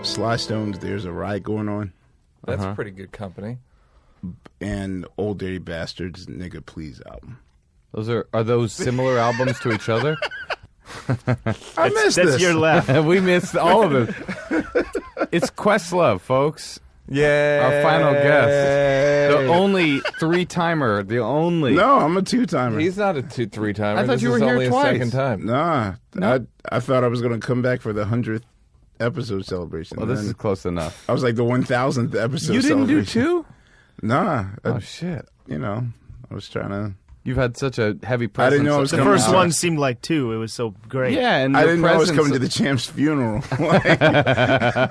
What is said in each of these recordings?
Sly Stones, There's a Riot Going On. That's pretty good company. And Old Dirty Bastards, Nigga Please album. Are those similar albums to each other? I missed That's this. your left. We missed all of it. It's Questlove, folks. Yeah. Our final guest. The only three-timer. The only. No, I'm a two-timer. He's not a 2-3-timer. I thought you were This is here only twice. a second time. Nah, I thought I was going to come back for the 100th episode celebration. Well, this And is close enough. I was like the 1000th episode You didn't do celebration. two? Nah. Oh, shit. You know, I was trying to... You've had such a heavy presence. didn't know it was The coming first out. one seemed like two. It was so great. Yeah, and I your didn't know I was presence- coming to the champ's funeral. Like,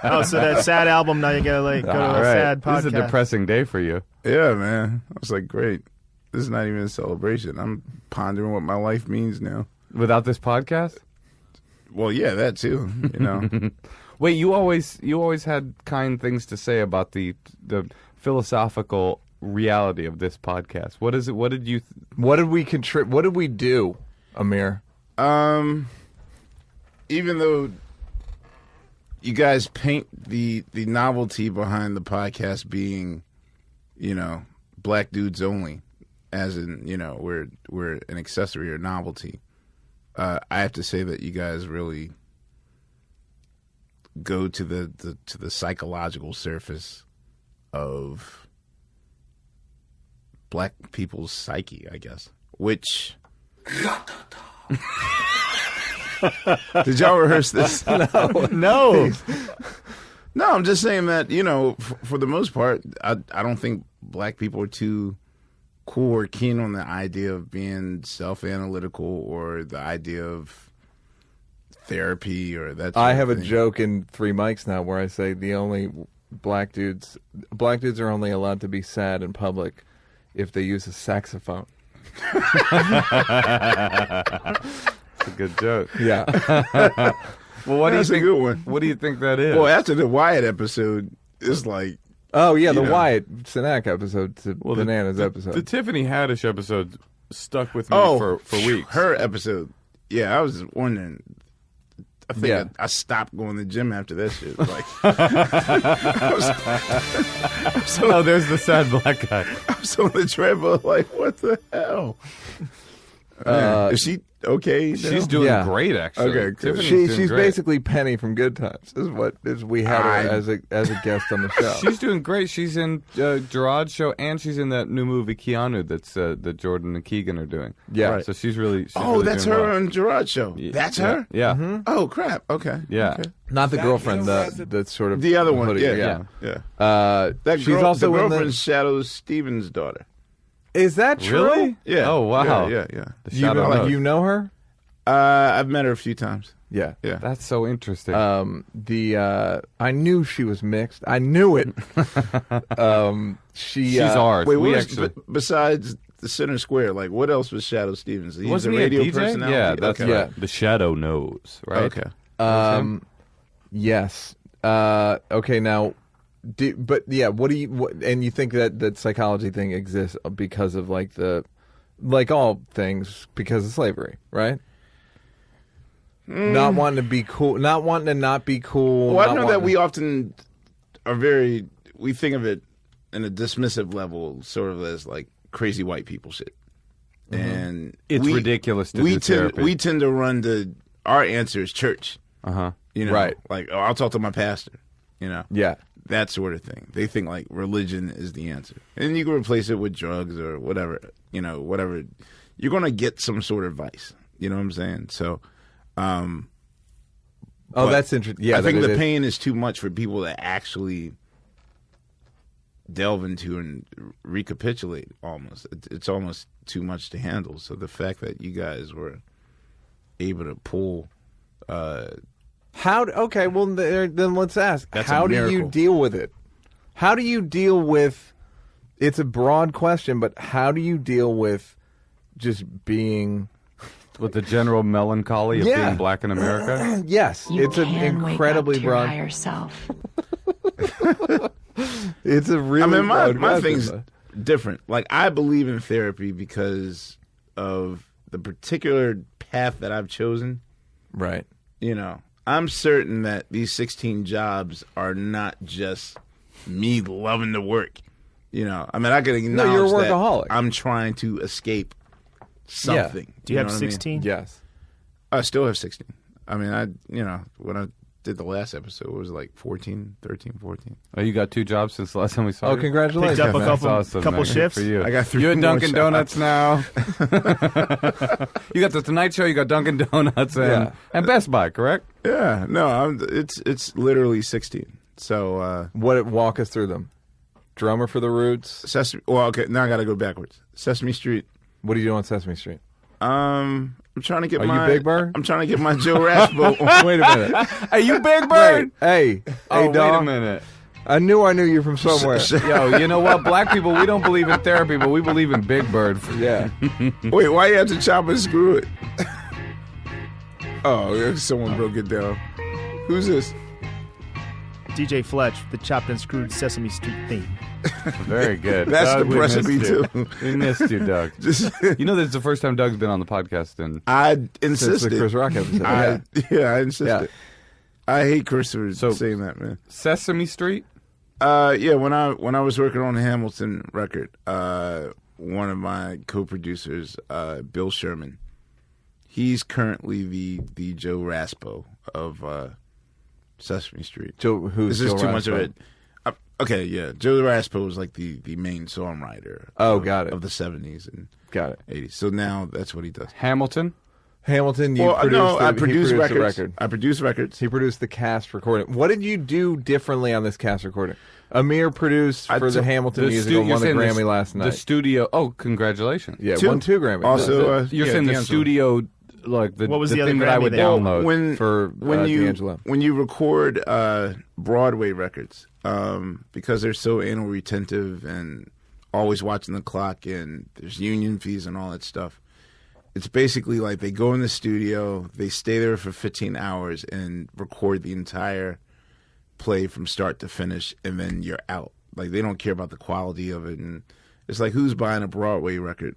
Oh, so that sad album, now you gotta like go to All a right. sad podcast. This is a depressing day for you. yeah, man. I was like, great. This is not even a celebration. I'm pondering what my life means now. Without this podcast? Well, yeah, that too. You know, Wait, you always had kind things to say about the philosophical reality of this podcast. What is it? What did you? What did we contribute? What did we do, Amir? even though you guys paint the novelty behind the podcast being, you know, black dudes only, as in, you know, we're an accessory or novelty. I have to say that you guys really go to the psychological surface of black people's psyche, I guess. Which did y'all rehearse this? No. No, I'm just saying that, you know, for the most part, I don't think black people are too cool or keen on the idea of being self-analytical or the idea of therapy or that sort I of have a thing. joke in 3 mics now where I say the only black dudes are only allowed to be sad in public if they use a saxophone. It's a good joke. Yeah. Well, what That's do a you think? good one. What do you think that is? Well, after the Wyatt episode, it's like, Oh yeah, the You know. Wyatt Cenac episode to Bananas episode. The Tiffany Haddish episode stuck with me for weeks. Her episode. Yeah, I was wondering. I think Yeah. I stopped going to the gym after that shit. Like, I Oh, there's the sad black guy. was on the treadmill, like, what the hell? Man, is she okay? She's now? doing Yeah. great, actually. Okay, good. Tiffany's doing She's great. basically Penny from Good Times. Is we had her I- as a guest on the show. She's doing great. She's in Gerard's show, and she's in that new movie Keanu that's that Jordan and Keegan are doing. Yeah. Right. So she's really. She's Oh, really that's doing her well. on Gerard's show. That's her? Yeah. Oh, crap. Okay. Yeah. Okay. Not the girlfriend, the sort of The other one. hoodie, Yeah. yeah. Yeah. That she's girl, also the in girlfriend Shadow Stevens' daughter. Is that true? Really? Yeah. Oh, wow. Yeah. The You Shadow know, Knows. you know her? I've met her a few times. Yeah. Yeah. That's so interesting. I knew she was mixed. I knew it. she's ours. Wait, we what was, actually. besides the Center Square, like, what else was Shadow Stevens? He's Wasn't a he a radio DJ? personality? Yeah, that's okay. right. The Shadow Knows, right? Okay. Yes. Okay. Now, but yeah. What do you? And you think that psychology thing exists because of like all things, because of slavery, right? Not wanting to be cool, not wanting to not be cool. Well, I not know that wanting we often are we think of it in a dismissive level, sort of as like crazy white people shit. And It's ridiculous to do therapy. We tend to run to, our answer is church. You know, Right. Like, oh, I'll talk to my pastor, you know. Yeah. That sort of thing. They think like religion is the answer. And you can replace it with drugs or whatever, you know, whatever. You're going to get some sort of vice. You know what I'm saying? So, Oh, but that's interesting. Yeah, I think that the it is. pain is too much for people to actually delve into and recapitulate almost. It's almost too much to handle. So the fact that you guys were able to pull... How? Okay, well then let's ask. That's a how do you miracle. deal with it? How do you deal with? It's a broad question, but how do you deal with just being? With the general melancholy of Yeah. being black in America. Yes, You it's an can incredibly wake up to your broad. higher self. It's a really. I mean, my broad thing's question. different. Like, I believe in therapy because of the particular path that I've chosen. Right. You know, I'm certain that these 16 jobs are not just me loving to work. You know, I mean, I can acknowledge you're a that workaholic. I'm trying to escape something. Do you have know what I mean? 16? Yes. I still have 16. I mean, when I did the last episode, it was like 14, 13, 14. Oh, you got 2 jobs since the last time we saw Oh, you? congratulations, Picked up a man. couple- That's awesome, couple man. shifts? Good for you. I got 3 You at more Dunkin' jobs. Donuts now. You got the Tonight Show. You got Dunkin' Donuts and Best Buy, correct? Yeah, no, it's literally 16. So Walk us through them. Drummer for the Roots. Sesame. Well, okay, now I got to go backwards. Sesame Street. What do you do on Sesame Street? I'm trying to get Are you my Big Bird? I'm trying to get my Joe Raspo. Wait a minute. Hey, you Big Bird? Hey, Oh, hey, wait dog. a minute. I knew you from somewhere. Yo, you know what? Black people, we don't believe in therapy, but we believe in Big Bird. Yeah. Wait, why you have to chop and screw it? Oh, someone broke it down. Who's this? DJ Fletch, the chopped and screwed Sesame Street theme. Very good. That's Doug, the we recipe missed you. too. We missed you, Doug. Just You know, this is the first time Doug's been on the podcast, and I Since the insisted. Chris Rock episode. I insisted. Yeah. I hate Chris So- saying that, man. Sesame Street. Yeah, when I was working on the Hamilton record, one of my co-producers, Bill Sherman, he's currently the Joe Raspo of Sesame Street. Joe, who's This is Joe too much of Raspo? it. Okay, yeah, Joe Raspo was like the main songwriter. Oh, of, got it. Of the 70s and Got it. 80s. So now that's what he does. Hamilton. Hamilton, you Well, produced no, I he produce produced the records. record. I produce records. He produced the cast recording. What did you do differently on this cast recording? Amir produced I for the took- Hamilton The musical, you're won a saying Grammy the, last night. The studio. Oh, congratulations. Yeah, Two. won 2 Grammys. Also, You're yeah, saying the D'Angelo. studio, like the, What was the the other thing that I Grammy would they- download. when D'Angelo. when you record Broadway records, because they're so anal retentive and always watching the clock, and there's union fees and all that stuff. It's basically like they go in the studio, they stay there for 15 hours and record the entire play from start to finish, and then you're out. Like, they don't care about the quality of it, and it's like, who's buying a Broadway record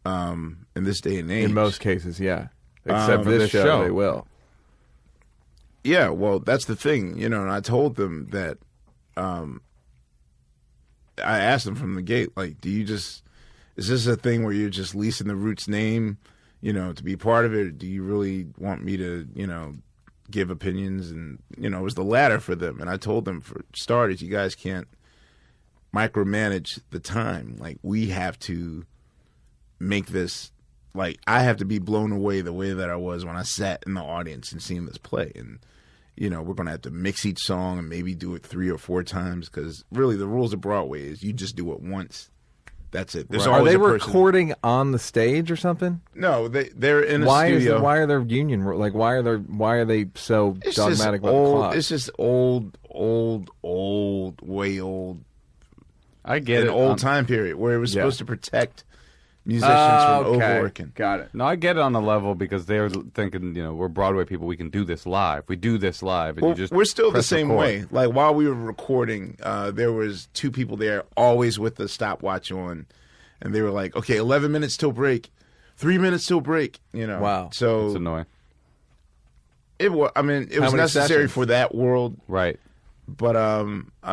in this day and age? In most cases, yeah. Except For this this show, show. they will. Yeah, well, that's the thing, and I told them that. I asked them from the gate, like, is this a thing where you're just leasing the Roots name, to be part of it? Or do you really want me to, give opinions? And it was the latter for them. And I told them, for starters, you guys can't micromanage the time. Like, we have to make this. Like, I have to be blown away the way that I was when I sat in the audience and seen this play. And, we're going to have to mix each song and maybe do it 3 or 4 times, because really the rules of Broadway is you just do it once. That's it. There's Are always they a person. recording on the stage or something? No, they're in a Why studio. why are there union like why are they so It's dogmatic just about the old. clock? It's just old, way old, I get an it. old time period where it was Yeah. supposed to protect musicians from overworking. Got it. No, I get it on a level because they're thinking, we're Broadway people. We can do this live. We do this live, and Well, you just we're still the press same record. way. Like, while we were recording, there was 2 people there, always with the stopwatch on, and they were like, "Okay, 11 minutes till break, 3 minutes till break." Wow. It's So annoying, it was. I mean, it How was many necessary sessions? for that world. right? But I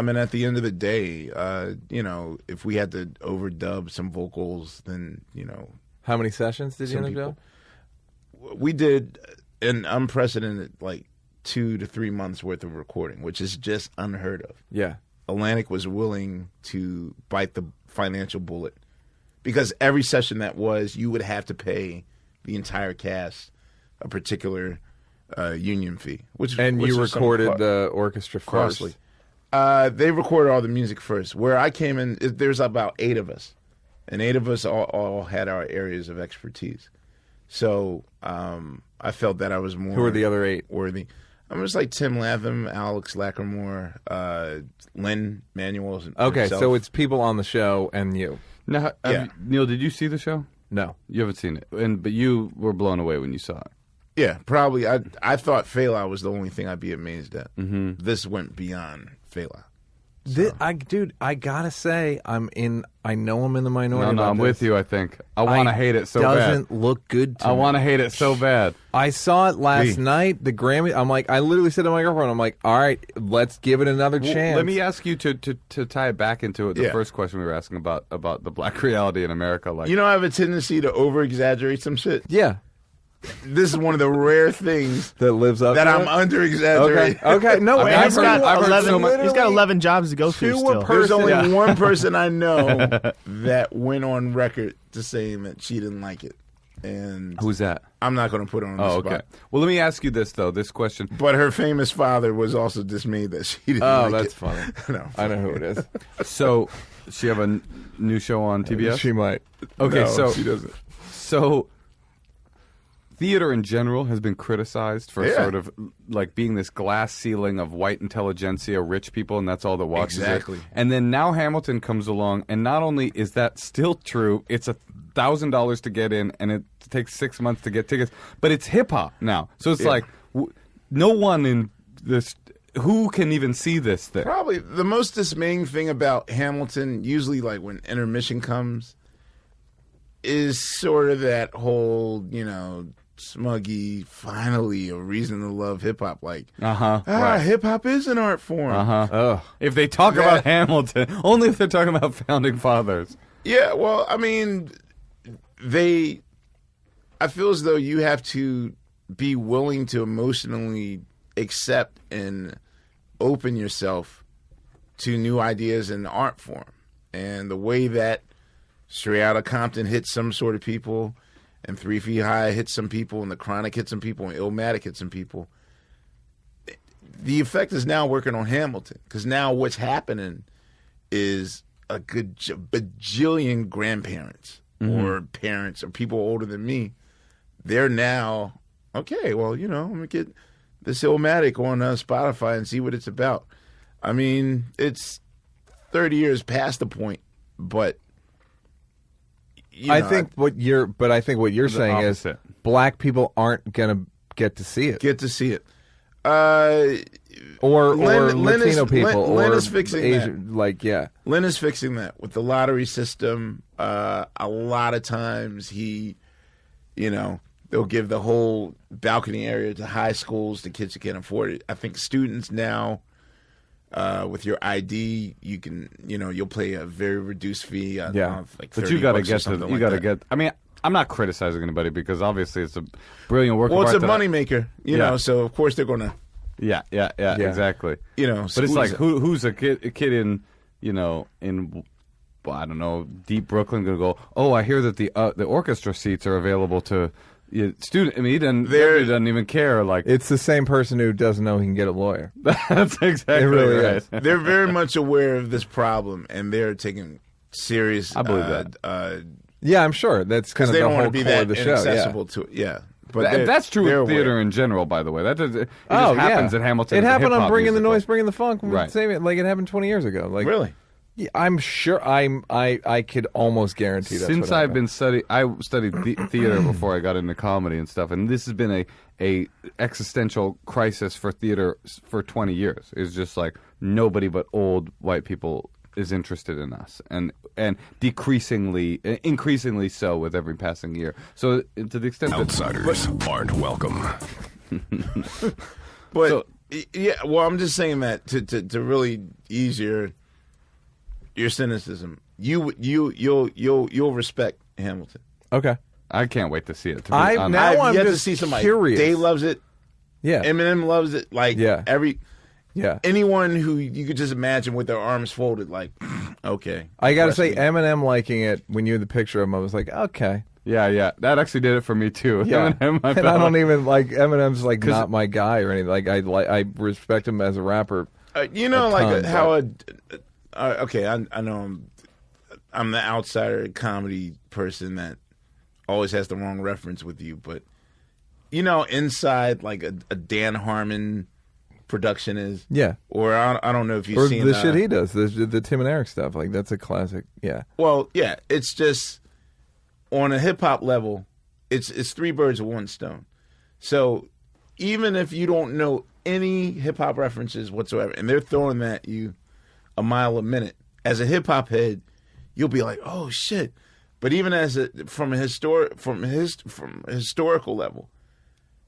mean, at the end of the day, if we had to overdub some vocals, then How many sessions did you some end up people. doing? We did an unprecedented 2 to 3 months worth of recording, which is just unheard of. Yeah. Atlantic was willing to bite the financial bullet, because every session you would have to pay the entire cast a particular union fee, which And which you was recorded somewhat the orchestra first. costly. They recorded all the music first. Where I came in, there's about 8 of us, and 8 of us all had our areas of expertise. So I felt that I was more. Who are the other 8? worthy? I was like Tim Latham, Alex Lackamore, Lynn Manuel. Okay, himself. so it's people on the show and you. Now, Yeah. Neil, did you see the show? No. You haven't seen it, but you were blown away when you saw it. Yeah, probably. I thought Fela was the only thing I'd be amazed at. Mm-hmm. This went beyond Fela. Dude, I gotta say, I know I'm in the minority. No, about I'm this. with you. I think I want to hate it so bad. Doesn't look good to I me. want to hate it so bad. I saw it last Me. night. The Grammy. I'm like, I literally said to my girlfriend, I'm like, all right, let's give it another Well, chance. let me ask you to tie it back into the Yeah. first question we were asking about the black reality in America. Like, You know, I have a tendency to over exaggerate some shit. Yeah, This is one of the rare things that lives up that to I'm it. under exaggerating. Okay. No, I mean, I've He's heard- got I've heard 11. so much- He's got 11 jobs to go through Two still. per- There's only Yeah. one person I know that went on record to saying that she didn't like it, and who's that? I'm not going to put her on the Oh, spot. okay. Well, let me ask you this though. This question. But her famous father was also dismayed that she didn't Oh, like that's it. funny. No, I know who it is. So, she have a new show on TBS. She might. Okay, No, so she doesn't. So, theater in general has been criticized for Yeah. sort of like being this glass ceiling of white intelligentsia, rich people, and that's all that watches Exactly. it. And then now Hamilton comes along, and not only is that still true, it's $1,000 to get in, and it takes 6 months to get tickets, but it's hip hop now. So it's Yeah. like no one in this who can even see this thing. Probably the most dismaying thing about Hamilton, usually like when intermission comes, is sort of that whole, smuggy, finally a reason to love hip hop. Like, Right. hip hop is an art form. Oh, If they talk That- about Hamilton, only if they're talking about founding fathers. Yeah, well, I mean, I feel as though you have to be willing to emotionally accept and open yourself to new ideas in the art form. And the way that Straight Outta Compton hits some sort of people, and 3 Feet High hits some people, and The Chronic hits some people, and Illmatic hits some people, the effect is now working on Hamilton. Because now what's happening is a good bajillion grandparents or parents or people older than me, they're now, okay, well, I'm going to get this Illmatic on Spotify and see what it's about. I mean, it's 30 years past the point, but I think what you're saying is opposite. black people aren't gonna get to see it, get to see it. or Lynn Latino is- people, Lynn or is fixing Asian, Lynn is fixing that with the lottery system. A lot of times they'll give the whole balcony area to high schools to kids who can't afford it. I think students now, with your ID, you can, you'll pay a very reduced fee. I don't know, like But 30 you got to bucks or get to. something You like got to that. get. I mean, I'm not criticizing anybody because obviously it's a brilliant work. Well, of it's art a that I- moneymaker, Yeah. so of course they're going to, Yeah, exactly. But it's squeeze like it. who's a kid in in well, I don't know, deep Brooklyn gonna go? Oh, I hear that the orchestra seats are available to student. I mean, he doesn't even care. Like It's the same person who doesn't know he can get a lawyer. that's exactly It really right. is. They're very much aware of this problem, and they're taking serious. I believe that. Yeah, I'm sure that's kind Because of they the don't whole want to be core that of the show. inaccessible to it. Yeah, but That's true they're with theater aware. in general, by the way. That does, it Oh, just happens yeah. at Hamilton. It as a happened on hip-hop Bringing the musical. Noise, Bringing the Funk. Right. Same, like it happened 20 years ago. Like Really? Yeah, I'm sure. I could almost guarantee that. Since I've been I studied theater before I got into comedy and stuff, and this has been a existential crisis for theater for 20 years. It's just like nobody but old white people is interested in us, and increasingly so with every passing year. So to the extent that Outsiders aren't welcome. But So- yeah, well, I'm just saying that to really ease your cynicism, you'll respect Hamilton. Okay. I can't wait to see it. To be I've honest. now- I've I'm yet to just see somebody. curious. Dave loves it. Yeah. Eminem loves it. Like Yeah. Yeah. anyone who you could just imagine with their arms folded, like, okay. I got to Trust say, me. Eminem liking it when you had the picture of him, I was like, okay. Yeah, that actually did it for me too. Yeah. Eminem, I And I felt don't like- even like Eminem's like not my guy or anything. Like I respect him as a rapper. You know, a like ton, how okay, I know I'm the outsider comedy person that always has the wrong reference with you, but inside like a Dan Harmon production is, Yeah. or I don't know if you've Or seen the shit he does, the Tim and Eric stuff. Like that's a classic. Yeah. Well, yeah, it's just on a hip hop level, it's three birds with one stone. So even if you don't know any hip hop references whatsoever, and they're throwing that at you, a mile a minute. As a hip hop head, you'll be like, oh shit. But even from a historical level,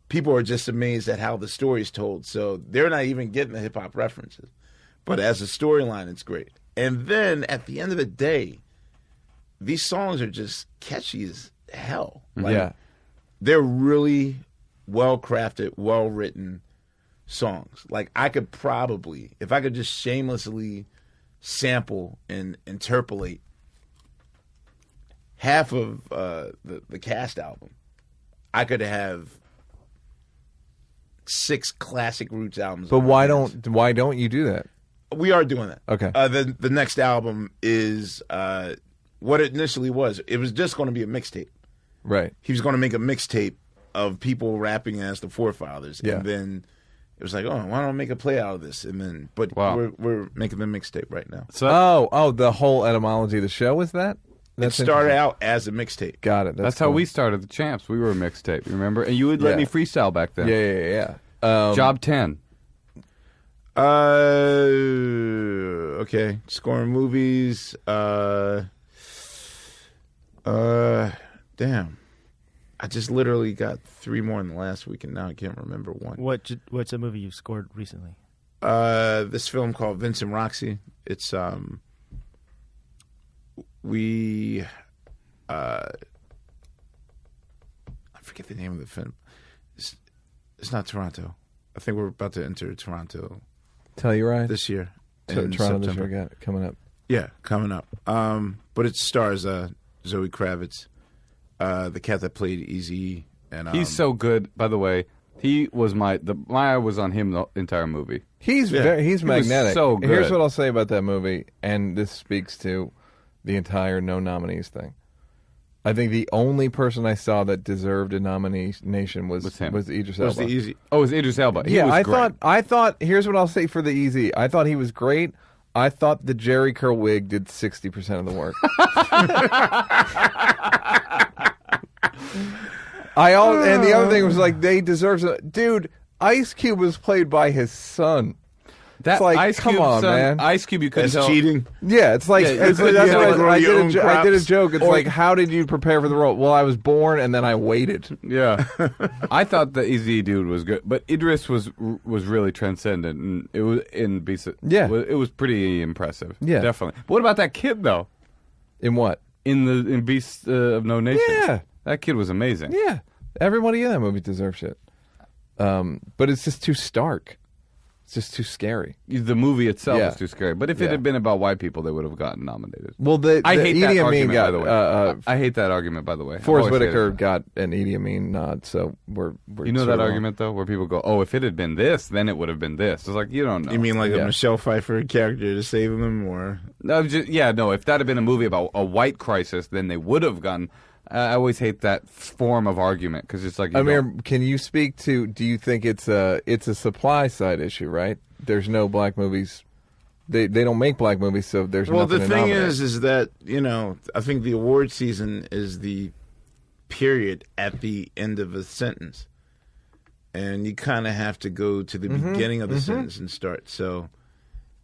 people are just amazed at how the story's told. So they're not even getting the hip hop references. But as a storyline, it's great. And then at the end of the day, these songs are just catchy as hell. Like, they're really well crafted, well written songs. Like I could probably, if I could just shamelessly sample and interpolate half of the Cast album, I could have 6 classic Roots albums. But why don't you do that? We are doing that. Okay. The next album is what it initially was. It was just going to be a mixtape. Right. He was going to make a mixtape of people rapping as the forefathers, Yeah. and then it was like, oh, why don't I make a play out of this? And then, but Wow. we're making the mixtape right now. So Oh, the whole etymology of the show is that? It started out as a mixtape. Got it. that's how cool. we started the Champs. We were a mixtape, you remember? And you would let Yeah. me freestyle back then. Yeah. Job 10. Okay. Scoring movies. Damn. I just literally got 3 more in the last week, and now I can't remember one. What's a movie you've scored recently? This film called Vincent Roxy. It's we I forget the name of the film. It's not Toronto. I think we're about to enter Toronto Telluride. this year. Toronto in this year, September. got it coming up. Yeah, coming up. But it stars Zoe Kravitz, the cat that played Eazy, and He's so good, by the way. He was my eye was on him the entire movie. He's Yeah. he's He was magnetic. so good. Here's what I'll say about that movie, and this speaks to the entire no nominees thing. I think the only person I saw that deserved a nomination was him. Idris was Elba. the Easy. Oh, it was Idris Elba. He was I great. thought. Here's what I'll say for the easy. I thought he was great. I thought the Jerry curl wig did 60% of the work. And the other thing was like they deserve it. Dude, Ice Cube was played by his son. That It's like, Ice come Cube on, son, man. Ice Cube, you couldn't That's tell. cheating. Yeah, it's like Yeah, that's you what had to I, grow I your did. own I did a crops. joke. It's like, how did you prepare for the role? Well, I was born and then I waited. Yeah, I thought the Easy dude was good, but Idris was really transcendent, and it was in Beast. Yeah. it was pretty impressive. Yeah. definitely. But what about that kid though? In what? In Beast of No Nation. Yeah. that kid was amazing. Yeah, everybody in that movie deserves it. But it's just too stark. It's just too scary. The movie itself Yeah. was too scary. But if it Yeah. had been about white people, they would have gotten nominated. Well, I hate Idi that Amin argument, got, by the way. I hate that argument, by the way. I've Forrest always hated Whitaker it. got an Idi Amin nod, so we're You know sort that of argument though, where people go, "Oh, if it had been this, then it would have been this." It's like you don't know. You mean like Yeah. a Michelle Pfeiffer character to save them, or No, no. If that had been a movie about a white crisis, then they would have gone. I always hate that form of argument because it's like. Amir, can you speak to? Do you think it's a supply side issue? Right? There's no black movies. They don't make black movies, so there's well, nothing the to thing nominate. is that I think the award season is the period at the end of a sentence, and you kind of have to go to the beginning of the sentence and start. So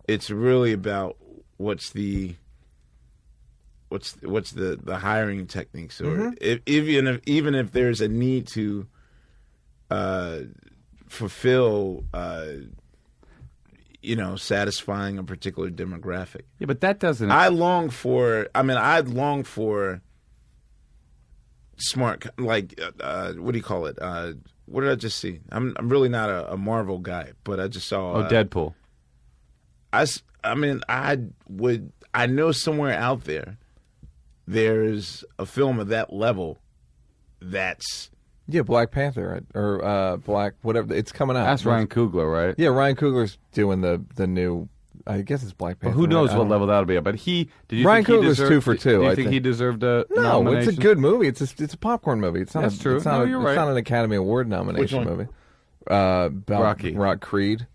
it's really about what's the hiring techniques, or even if there's a need to fulfill satisfying a particular demographic. Yeah, but that doesn't. I'd long for smart, like what do you call it? What did I just see? I'm really not a Marvel guy, but I just saw Deadpool. I know somewhere out there's a film of that level that's Yeah, Black Panther right? Or Black whatever. It's coming out. That's Ryan Coogler, right? Yeah, Ryan Coogler's doing the new. I guess it's Black But Panther. who knows right? I what don't level that'll be at? But did you Ryan think he Coogler's deserved, 2 for 2, Do you I think think. he deserved a know. No, nomination? it's a good movie. It's a popcorn movie. It's not. That's true. It's not, No, you're right. It's not an Academy Award nomination one? movie. About Rocky. Creed.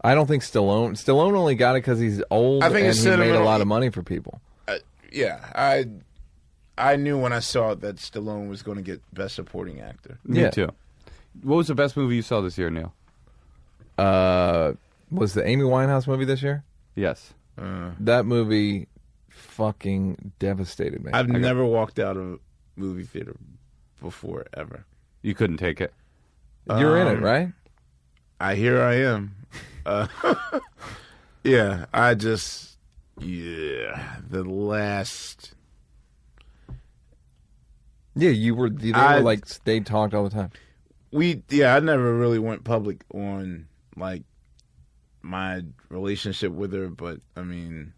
I don't think Stallone. Stallone only got it because he's old I think and it's he made a sentimental. lot of money for people. I knew when I saw it that Stallone was going to get Best Supporting Actor. Me Yeah. too. What was the best movie you saw this year, Neil? Was the Amy Winehouse movie this year? Yes. That movie fucking devastated me. I've never walked out of a movie theater before, ever. You couldn't take it. You're in it, right? I am. Yeah, the last. Yeah, you were. They were like they talked all the time. I never really went public on like my relationship with her, but I mean,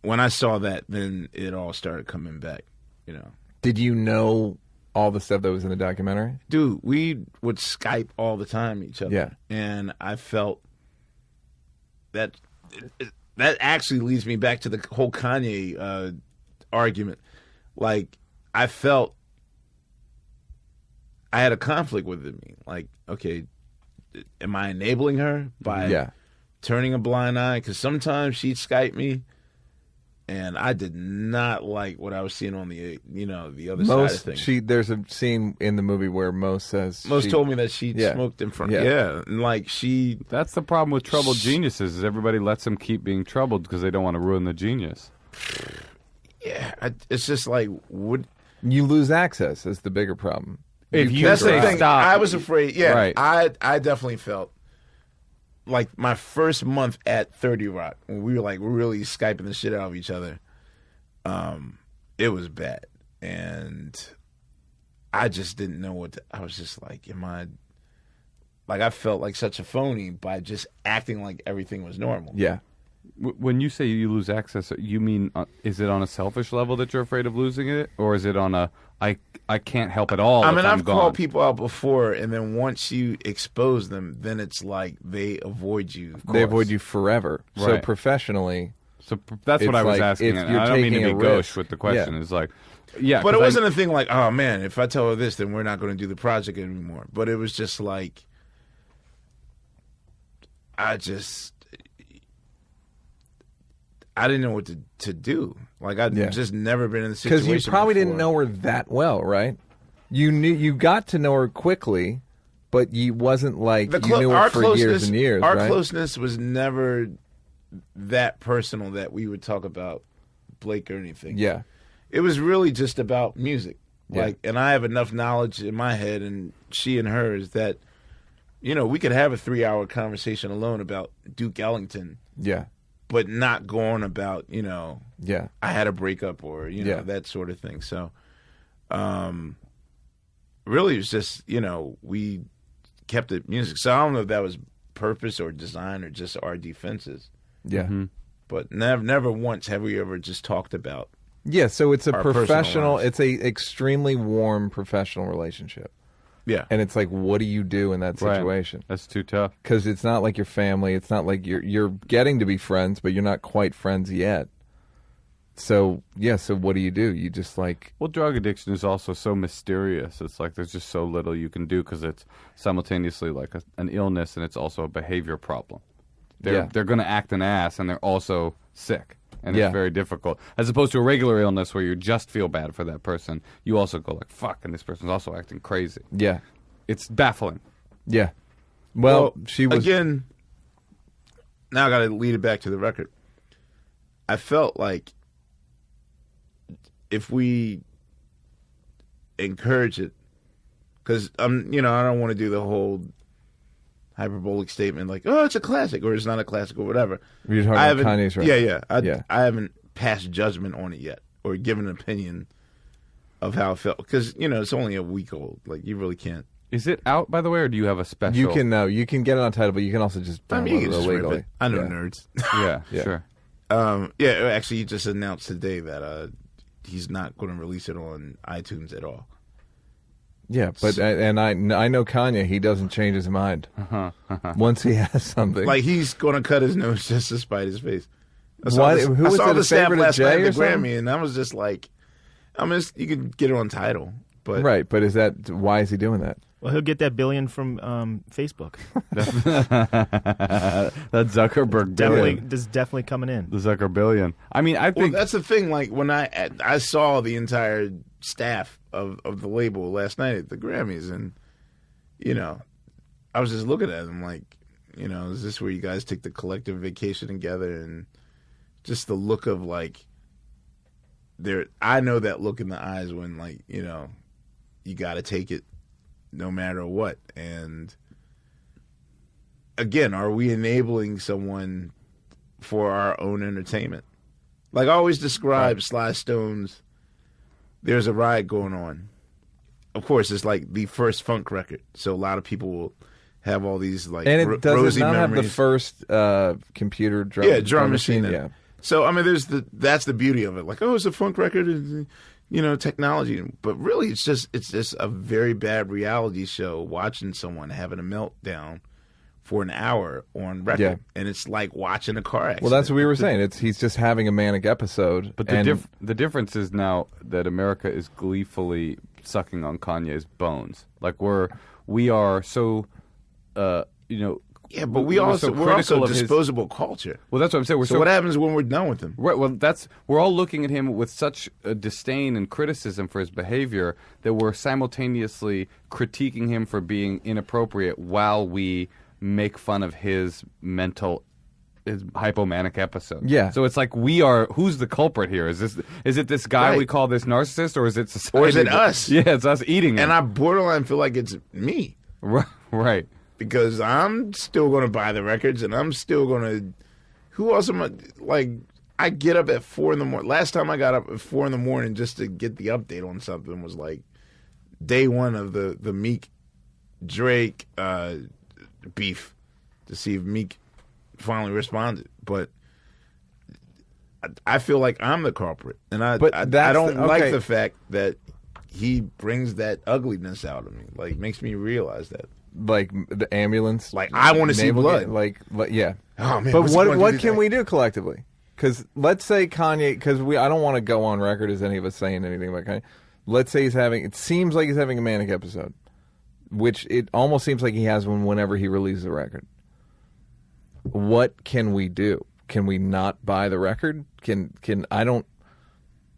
when I saw that, then it all started coming back, you know. Did you know all the stuff that was in the documentary? Dude, we would Skype all the time each other. Yeah. And I felt that that actually leads me back to the whole Kanye argument. Like, I felt I had a conflict with me. Like, okay, am I enabling her by turning a blind eye? Because sometimes she'd Skype me, and I did not like what I was seeing on the the other side of things. There's a scene in the movie where Mose says told me that she smoked in front. Yeah, and like That's the problem with troubled geniuses. Is everybody lets them keep being troubled because they don't want to ruin the genius. Yeah, it's just like you lose access is the bigger problem. If you that's say the thing. stop, I was afraid. Yeah, right. I definitely felt like my first month at 30 Rock when we were like really Skyping the shit out of each other. It was bad, and I just didn't know what I was just like. I felt like such a phony by just acting like everything was normal. Yeah. When you say you lose access, you mean is it on a selfish level that you're afraid of losing it, or is it on a I can't help at all? I mean, I've gone? called people out before, and then once you expose them, then it's like they avoid you. Of course. They avoid you forever. So Right. professionally, So that's what it's I was like, asking. if And you're I don't mean to taking be a gauche risk. with the question. Yeah. It's like, yeah, But it 'cause wasn't a thing like, oh man, if I tell her this, then we're not going to do the project anymore. But it was just like, I didn't know what to do. Like I'd just never been in the situation because you probably didn't before. know her that well, right? You got to know her quickly, but you wasn't like you knew her for years and years. Our right? closeness was never that personal that we would talk about Blake or anything. Yeah. It was really just about music. Yeah. Like, and I have enough knowledge in my head, and she and hers, that we could have a 3-hour conversation alone about Duke Ellington, Yeah. but not go on about Yeah. I had a breakup or that sort of thing. So, really, it was just we kept it music. So I don't know if that was purpose or design or just our defenses. Yeah. But never once have we ever just talked about. Yeah, so it's a Our personal professional, lives. it's a extremely warm professional relationship. Yeah. And it's like, what do you do in that Right. situation? That's too tough. Because it's not like your family. It's not like you're getting to be friends, but you're not quite friends yet. So, so what do? You just like... Well, drug addiction is also so mysterious. It's like there's just so little you can do because it's simultaneously like an illness and it's also a behavior problem. They're going to act an ass and they're also sick. And it's very difficult. As opposed to a regular illness where you just feel bad for that person. You also go like, fuck, and this person's also acting crazy. Yeah. It's baffling. Yeah. Well, she was... Again, now I got to lead it back to the record. I felt like if we encourage it, because I don't want to do the whole hyperbolic statement like, oh, it's a classic or it's not a classic or whatever. You're talking about Kanye's record. Yeah. I haven't passed judgment on it yet or given an opinion of how it felt because it's only a week old. Like you really can't. Is it out, by the way, or do you have a special? You can get it on title, but you can also just download you can it just rip illegally. it. I know nerds. Yeah, Yeah. sure. Actually, he just announced today that he's not going to release it on iTunes at all. Yeah, but I know Kanye. He doesn't change his mind once he has something. Like he's going to cut his nose just to spite his face. I What? Who was saw it, the a snap favorite of last night Jay at or the Grammy, something? and I was just like, you can get it on title, but right, but is that why is he doing that? Well, he'll get that billion from Facebook. That Zuckerberg Definitely, billion. this is definitely coming in. The Zucker billion. I mean, I well, think that's the thing. Like when I saw the entire staff of the label last night at the Grammys, and I was just looking at them like, You know, is this where you guys take the collective vacation together? And just the look of like, I know that look in the eyes when, like, you know, you got to take it no matter what. And again, are we enabling someone for our own entertainment? Like I always describe Sly Stone's There's a Riot Going On. Of course, it's like the first funk record. So a lot of people will have all these like And it does rosy not have the memories. first computer drum machine. Yeah. So I mean, that's the beauty of it. Like, oh, it's a funk record, you know, technology. But really, it's just a very bad reality show. Watching someone having a meltdown for an hour on record, Yeah. and it's like watching a car accident. Well, that's what we were saying. He's just having a manic episode. But and the difference is now that America is gleefully sucking on Kanye's bones. Like we are so, you know. Yeah, but we're we're critical also of his- disposable culture. Well, that's what I'm saying. So what happens when we're done with him? Right. Well, we're all looking at him with such disdain and criticism for his behavior that we're simultaneously critiquing him for being inappropriate while we make fun of his hypomanic episode. Yeah. So it's like who's the culprit here? Is it this guy Right. we call this narcissist, or is it society? Or is it us? Yeah, it's us eating him. And I borderline feel like it's me. Right. Because I'm still going to buy the records, and I'm still going to. Who else am I? Like, I get up at 4 a.m. Last time I got up at 4 a.m. just to get the update on something was like day one of the Meek Drake beef to see if Meek finally responded. But I feel like I'm the culprit, and I don't like the fact that he brings that ugliness out of me. Like, makes me realize that. like the ambulance. Like, I want to see navel blood. Like, yeah. Oh man! But what's he gonna what do can today? we do collectively? Because let's say Kanye, because I don't want to go on record as any of us saying anything about Kanye. Let's say it seems like he's having a manic episode, which it almost seems like he has one whenever he releases a record. What can we do? Can we not buy the record? Can I don't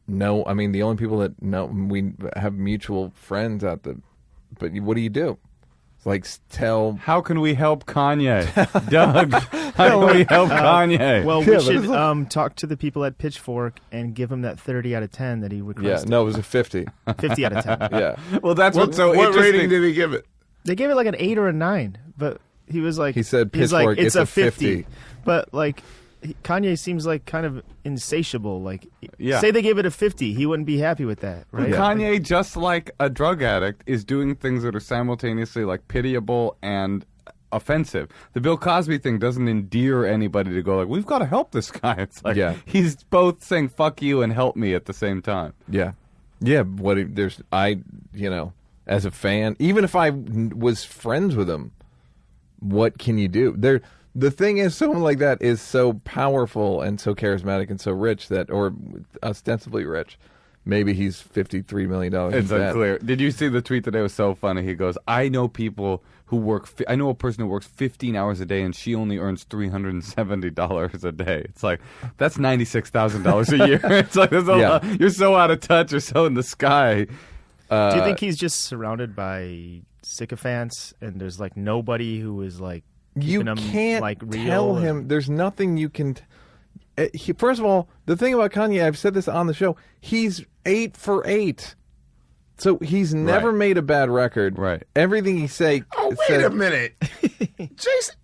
know. I mean, the only people that know, we have mutual friends at the, but what do you do? Like, tell. How can we help Kanye, Doug? How can we help Kanye? Well, Yeah, we but should it's talk to the people at Pitchfork and give him that 30 out of 10 that he Yeah, requested. no, it was a 50. 50 out of 10. Yeah. Well, that's what's so what interesting. rating did he give it? They gave it like an 8 or a 9, but he was like, He said he's Pitchfork, like, it's a 50. 50. But like, Kanye seems like kind of insatiable. Like, Yeah. say they gave it a 50, he wouldn't be happy with that, right? Kanye, just like a drug addict, is doing things that are simultaneously like pitiable and offensive. The Bill Cosby thing doesn't endear anybody to go like, we've got to help this guy. It's like Yeah. he's both saying fuck you and help me at the same time. Yeah. Yeah. As a fan, even if I was friends with him, what can you do? The thing is, someone like that is so powerful and so charismatic and so rich or ostensibly rich. Maybe he's $53 million. It's in debt. unclear. Did you see the tweet today? It was so funny. He goes, I know people who work, I know a person who works 15 hours a day and she only earns $370 a day. It's like, that's $96,000 a year. It's like, there's a Yeah. lot, you're so out of touch, you're so in the sky. Do you think he's just surrounded by sycophants and there's like nobody who is like You keeping him can't like real? tell him. There's nothing you can. First of all, the thing about Kanye, I've said this on the show. He's 8 for 8, so he's never Right. made a bad record. Right. Everything he Oh, wait says. a minute, Jason.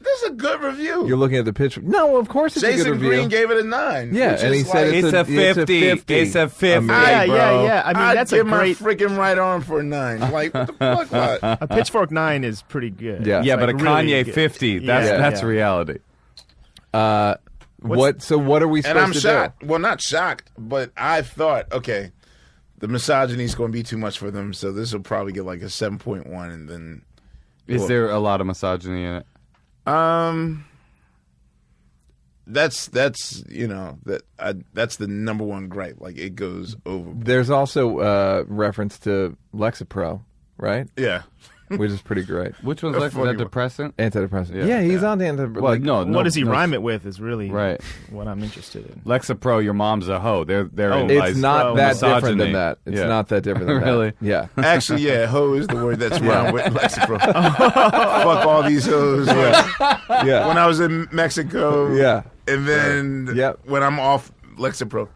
This is a good review. You're looking at the picture. No, of course it's a Jason good review. Green gave it a 9. Yeah, which and is he said like, it's a 50. It's a 50. Yeah, bro. yeah. I mean, I'd that's a give great. my freaking right arm for a 9. Like, what the fuck? What? A Pitchfork 9 is pretty good. Yeah. Yeah, It's, but a like, really Kanye good. 50, that's Yeah. reality. What are we And supposed I'm to shocked. Well, not shocked, but I thought, okay, the misogyny is going to be too much for them, so this will probably get like a 7.1, and then Is Well- there a lot of misogyny in it? that's that's the number one gripe. Like, it goes over. do? There's also reference to Lexapro, right? Yeah, which is pretty great. Which one's like funny that one. depressant? Antidepressant. Yeah. He's on the antidepressant. Well, no. What does he rhyme it with is really Right. what I'm interested in. Lexapro, your mom's a hoe. They're Oh, in It's lies. not that different than misogyny. that. It's Yeah. not that different than Really? that. Yeah. Actually, yeah, hoe is the word that's rhymed with Lexapro. Fuck all these hoes. Yeah. When I was in Mexico, Yeah. and then Yep. when I'm off Lexapro.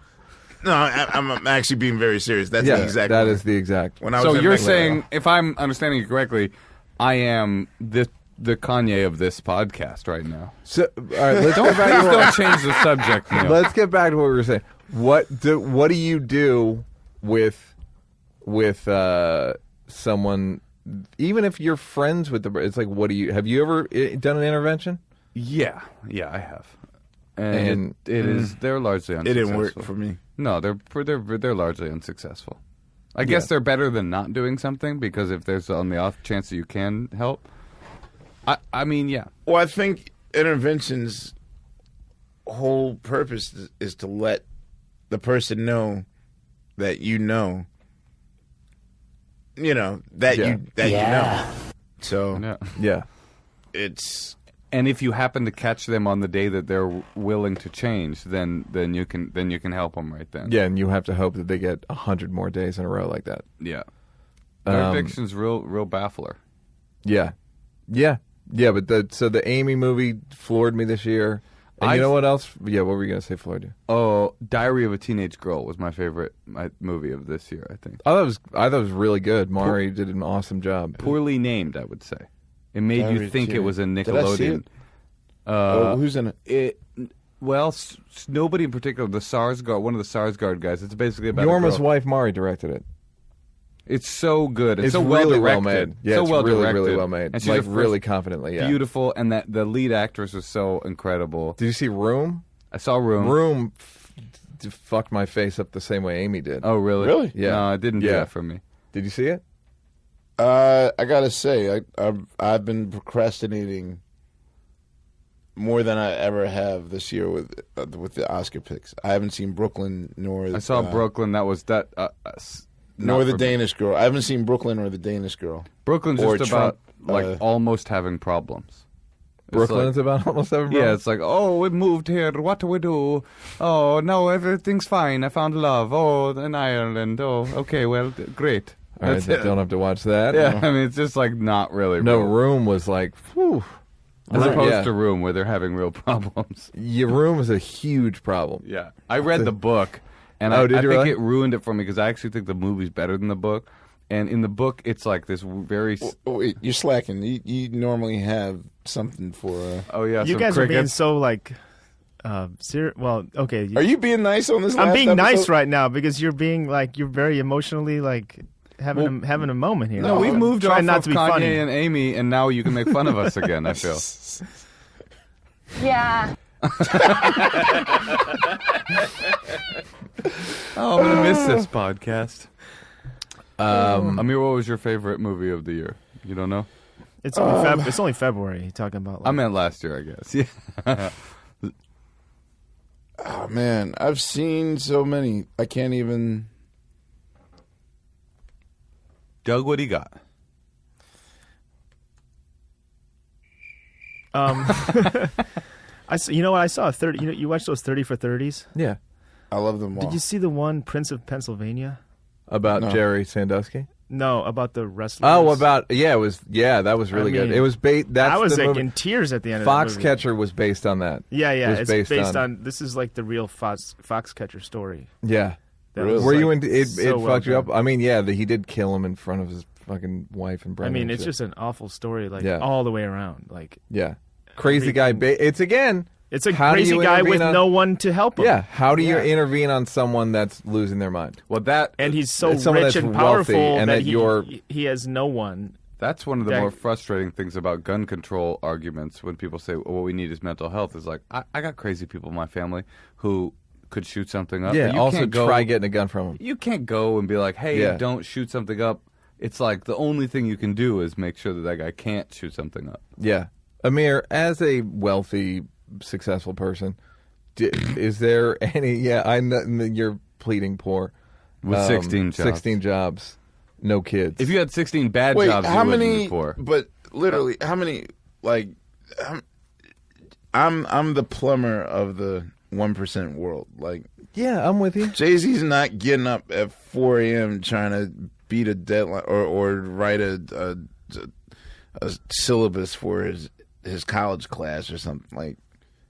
No, I'm actually being very serious. That's Yeah. the exact That word. is the exact. When I was So in you're Mexico. saying, if I'm understanding you correctly, I am the Kanye of this podcast right now. So, all right, let's Don't, get back please to don't change the subject, Neil. Let's get back to what we were saying. What do you do with someone, even if you're friends with the? It's like, what do you? Have you ever done an intervention? Yeah, I have. And And- it is they're largely it unsuccessful. didn't work for me. No, they're largely unsuccessful. I guess they're better than not doing something, because if there's on the off chance that you can help. I mean, yeah. Well, I think intervention's whole purpose is to let the person know that you know that Yeah. you know. So Yeah. Yeah. it's And if you happen to catch them on the day that they're willing to change, then you can help them right then. Yeah, and you have to hope that they get 100 more days in a row like that. Yeah. Their Um, addiction's real baffler. Yeah, but the Amy movie floored me this year. And I- you know what else? Yeah, what were you gonna say floored you? Oh, Diary of a Teenage Girl was my favorite movie of this year, I think. I thought it was really good. Mari did an awesome job. Poorly named, I would say. It made Diary you of think it Teenage- was a Did I see Nickelodeon. it? Who's in it? Nobody in particular. The Sarsgaard, one of the Sarsgaard guys. It's basically about a Yorma's girl. wife Mari directed it. It's so good. It's so really well well directed. made. Yeah, so it's well really, directed. really well made. And she's Like a first- really confidently. Yeah. beautiful, and that the lead actress was so incredible. Did you see Room? I saw Room. Room fucked my face up the same way Amy did. Oh, really? Really? Yeah. No, it didn't do Yeah. that for me. Did you see it? I gotta say, I've been procrastinating more than I ever have this year with the Oscar picks. I haven't seen Brooklyn nor I saw Brooklyn. That was that. nor not the for me. Danish Girl. I haven't seen Brooklyn or the Danish Girl. Brooklyn's or just Trump, about almost having problems. It's Brooklyn's like- about almost every Yeah, it's like, oh, we moved here. What do we do? Oh, no, everything's fine. I found love. Oh, in Ireland. Oh, okay, well, great. All right, That's it. don't have to watch that. Yeah, I mean, it's just like not really. No, real. Room was like, whew. As opposed Yeah. to Room, where they're having real problems. Your Room is a huge problem. Yeah, I read the book, and Oh, I did you think really? it ruined it for me because I actually think the movie's better than the book. And in the book, it's like this very. Oh, wait, you're slacking. You normally have something for. Oh yeah, You some guys are being crickets. so like, well, okay. Are you being nice on this? I'm last being nice episode? right now because you're being like you're very emotionally like having a moment here. No, we've moved Try off not of to be Kanye funny. and Amy, and now you can make fun of us again. I feel. Yeah. Oh, I'm gonna miss this podcast. Um, Amir, what was your favorite movie of the year? You don't know? It's only it's only February. You're talking about. Like, I meant last year, I guess. Yeah. Oh man, I've seen so many. I can't even. Doug, what do you got? you know what? I saw a 30. You watched those 30 for 30s? yeah. I love them all. Did you see the one Prince of Pennsylvania? About No. Jerry Sandusky? No, about the wrestlers. Oh, that was really good. mean, It was I was the like movie. in tears at the end of that movie. Foxcatcher was based on that. Yeah, It was it's based on. This is like the real Foxcatcher story. Yeah. That Really? was, Were like, you in it so well fucked you up? done. I mean, yeah, he did kill him in front of his fucking wife and I brother. mean, and it's shit. just an awful story, like Yeah. all the way around. Like yeah. Crazy guy. It's again. it's a How do crazy you guy with intervene on- no one to help him. Yeah. How do you Yeah. intervene on someone that's losing their mind? Well, that And he's so It's someone rich that's and wealthy powerful and that that you're- he has no one. that's one of the that- more frustrating things about gun control arguments when people say, well, what we need is mental health. Is like, I got crazy people in my family who could shoot something up. Yeah. but you Also, can't go, try getting a gun from him. You can't go and be like, hey, Yeah. don't shoot something up. It's like the only thing you can do is make sure that that guy can't shoot something up. Yeah. Amir, as a wealthy, successful person, is there any? Yeah, I know you're pleading poor. With 16 jobs. 16 jobs. no kids. If you had 16 bad Wait, jobs, how you wouldn't many? be poor. But literally, how many? Like, I'm the plumber of the 1% world. Like, yeah, I'm with you. Jay-Z's not getting up at 4 a.m. trying to beat a deadline or write a syllabus for his college class or something. Like,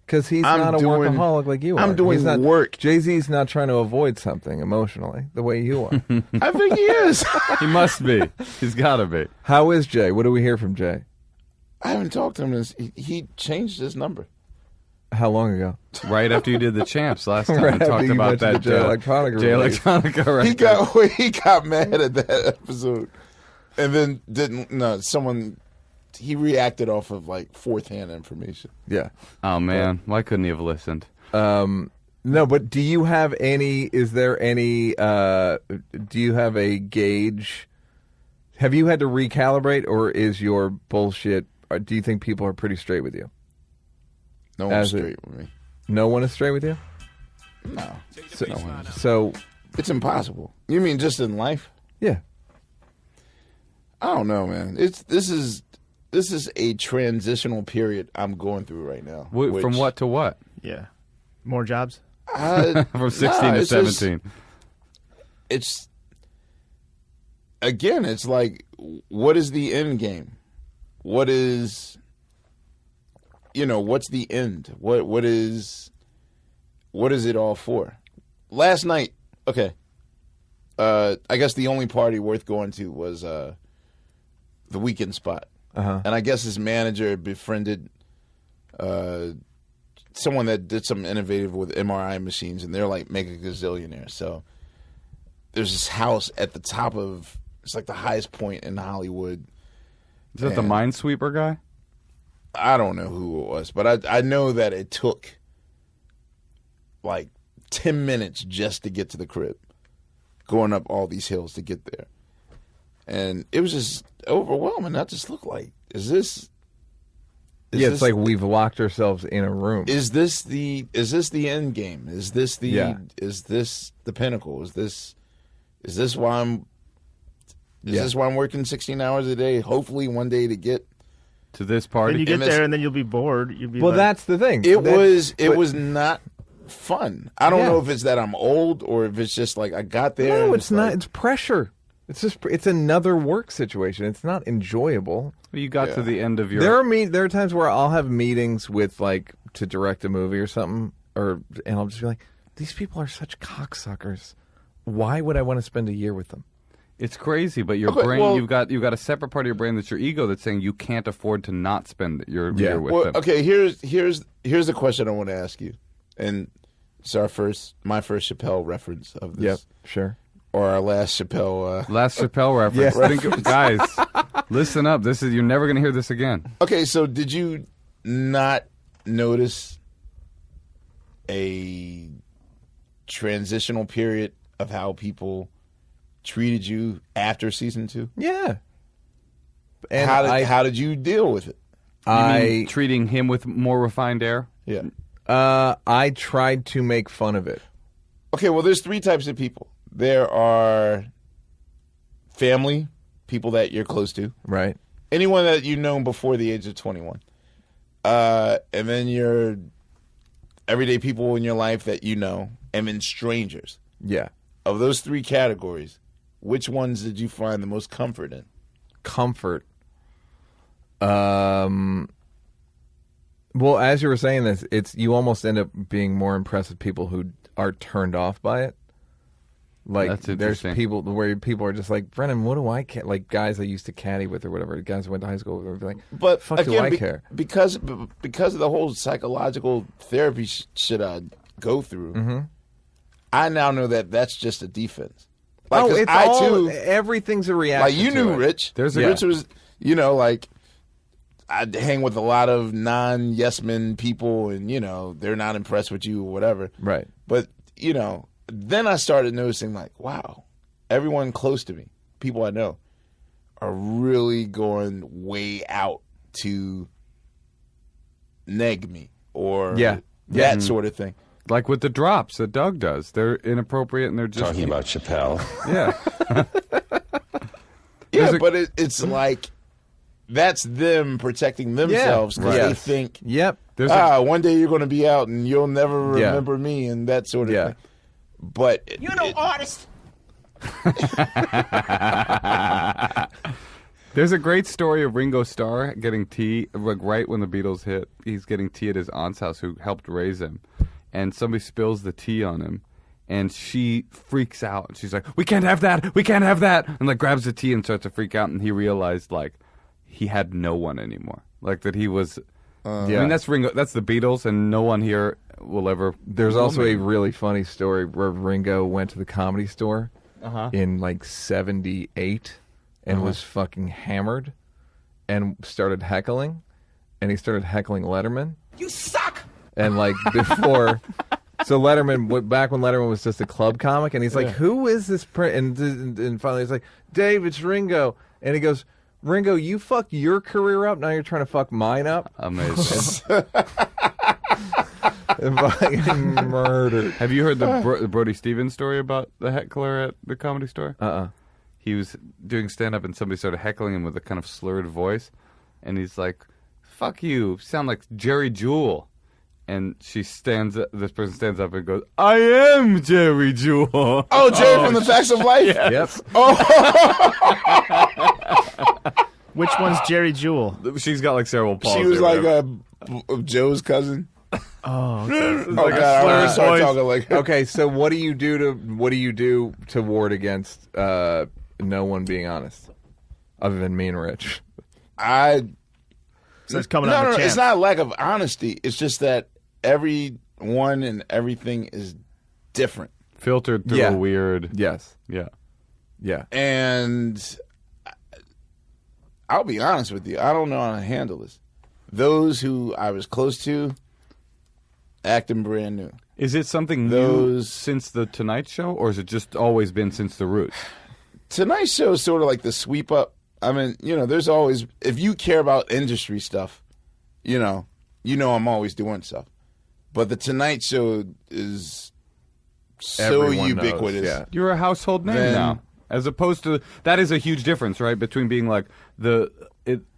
Because he's I'm not a doing- workaholic like you are. I'm doing He's not, work. Jay-Z's not trying to avoid something emotionally the way you are. I think he is. He must be. He's got to be. How is Jay? What do we hear from Jay? I haven't talked to him. He changed his number. How long ago? Right after you did the champs last time, Right and after talked you about mentioned that the Jay Electronica Jay release. Electronica. Right. He got mad at that episode, and then didn't. No, someone he reacted off of like fourth hand information. Yeah. Oh man, why couldn't he have listened? No, but do you have any? Is there any? Do you have a gauge? Have you had to recalibrate, or is your bullshit? Or do you think people are pretty straight with you? No one's As it- straight with me. No one is straight with you. No, So, no one is. so It's impossible. You mean just in life? yeah. I don't know, man. This is a transitional period I'm going through right now. From what to what? Yeah. More jobs? From 16 to 17. It's again, it's like, what is the end game? What is, what's the end? What is it all for? Last night, okay. I guess the only party worth going to was the Weekend Spot. Uh-huh. And I guess his manager befriended someone that did something innovative with MRI machines, and they're like mega gazillionaires. So there's this house at the top of, it's like the highest point in Hollywood. Is that the And Minesweeper guy? I don't know who it was, but I know that it took like 10 minutes just to get to the crib, going up all these hills to get there. And it was just overwhelming. I just looked like, is this It's like we've locked ourselves in a room. Is this the end game? Is this the Yeah. is this the pinnacle? Is this why I'm Yeah. this why I'm working 16 hours a day, hopefully one day to get To this Then party? you get MS there and then you'll be bored. You'll be well, like, that's the thing. it That's- was but- not fun. I don't Yeah. know if it's that I'm old or if it's just like I got there. No, and it's not. like- It's pressure. It's another work situation. It's not enjoyable. You got to Yeah. the end of your. There are times where I'll have meetings with like to direct a movie or something, and I'll just be like, these people are such cocksuckers. Why would I want to spend a year with them? It's crazy, but your Okay, brain, well- you've got a separate part of your brain that's your ego that's saying you can't afford to not spend your year with Well, them. okay, here's the question I want to ask you, and it's my first Chappelle reference of this, Yep, sure. or our last Chappelle. Last Chappelle reference. Yeah. Guys, listen up. You're never going to hear this again. Okay, so did you not notice a transitional period of how people treated you after season 2? Yeah. And How did you deal with it? You I mean treating him with more refined air? Yeah. I tried to make fun of it. Okay, well, there's 3 types of people. There are family, people that you're close to, Right. anyone that you've known before the age of 21. And then your everyday people in your life that you know, and then strangers. Yeah. Of those 3 categories, which ones did you find the most comfort in? Comfort. Well, as you were saying this, you almost end up being more impressed with people who are turned off by it. Like That's there's interesting. people where people are just like, Brennan, what do I care? Like guys I used to caddy with or whatever, guys I went to high school with, would be like, But fuck again, do I care? Because of the whole psychological therapy shit I go through, Mm-hmm. I now know that that's just a defense. Like, Oh, 'cause it's I all too, everything's a reaction. like you to knew it. Rich. There's a- Rich was, like I'd hang with a lot of non-yes men people, and they're not impressed with you or whatever. Right. But then I started noticing, like, wow, everyone close to me, people I know, are really going way out to neg me or Yeah. that sort of thing. Like with the drops that Doug does. They're inappropriate and they're just Talking about Chappelle. Yeah. There's a- but it's like that's them protecting themselves because right. they think, Yep. There's one day you're going to be out and you'll never Yeah. remember me and that sort of Yeah. thing. But artist. There's a great story of Ringo Starr getting tea, like right when the Beatles hit. He's getting tea at his aunt's house, who helped raise him, and somebody spills the tea on him, and she freaks out. She's like, "We can't have that! We can't have that!" And like grabs the tea and starts to freak out. And he realized like he had no one anymore, like that he was. I mean, that's Ringo. That's the Beatles, and no one here will ever. There's also a really funny story where Ringo went to the Comedy Store in like '78 and was fucking hammered and started heckling, and he started heckling Letterman. You suck. And like before, so Letterman, back when Letterman was just a club comic, and he's like, "Who is this?" And finally, he's like, "Dave, it's Ringo." And he goes, "Ringo, you fucked your career up. Now you're trying to fuck mine up." Amazing. And fucking murdered. Have you heard the Brody Stevens story about the heckler at the Comedy Store? He was doing stand-up and somebody started heckling him with a kind of slurred voice. And he's like, "Fuck you, sound like Jerry Jewell." And this person stands up and goes, "I am Jerry Jewell." Oh, Jerry from the Facts of Life. Yep. Which one's Jerry Jewell? She's got like cerebral palsy. She was or like whatever. Joe's cousin. Oh, okay. Oh God, I want to start talking like her. Okay, so what do you do to ward against no one being honest, other than me and Rich? I So it's coming out of no, the champ. it's not a lack of honesty. It's just that everyone and everything is different, Filtered through Yeah. a weird. Yes. Yeah. Yeah. and I'll be honest with you. I don't know how to handle this. Those who I was close to, acting brand new. Is it something new Those- since the Tonight Show, or has it just always been since the roots? Tonight's show is sort of like the sweep up. I mean, there's always, if you care about industry stuff, you know I'm always doing stuff. But the Tonight Show is so Everyone knows, ubiquitous. yeah. You're a household name Then- now, as opposed to that is a huge difference, right? Between being like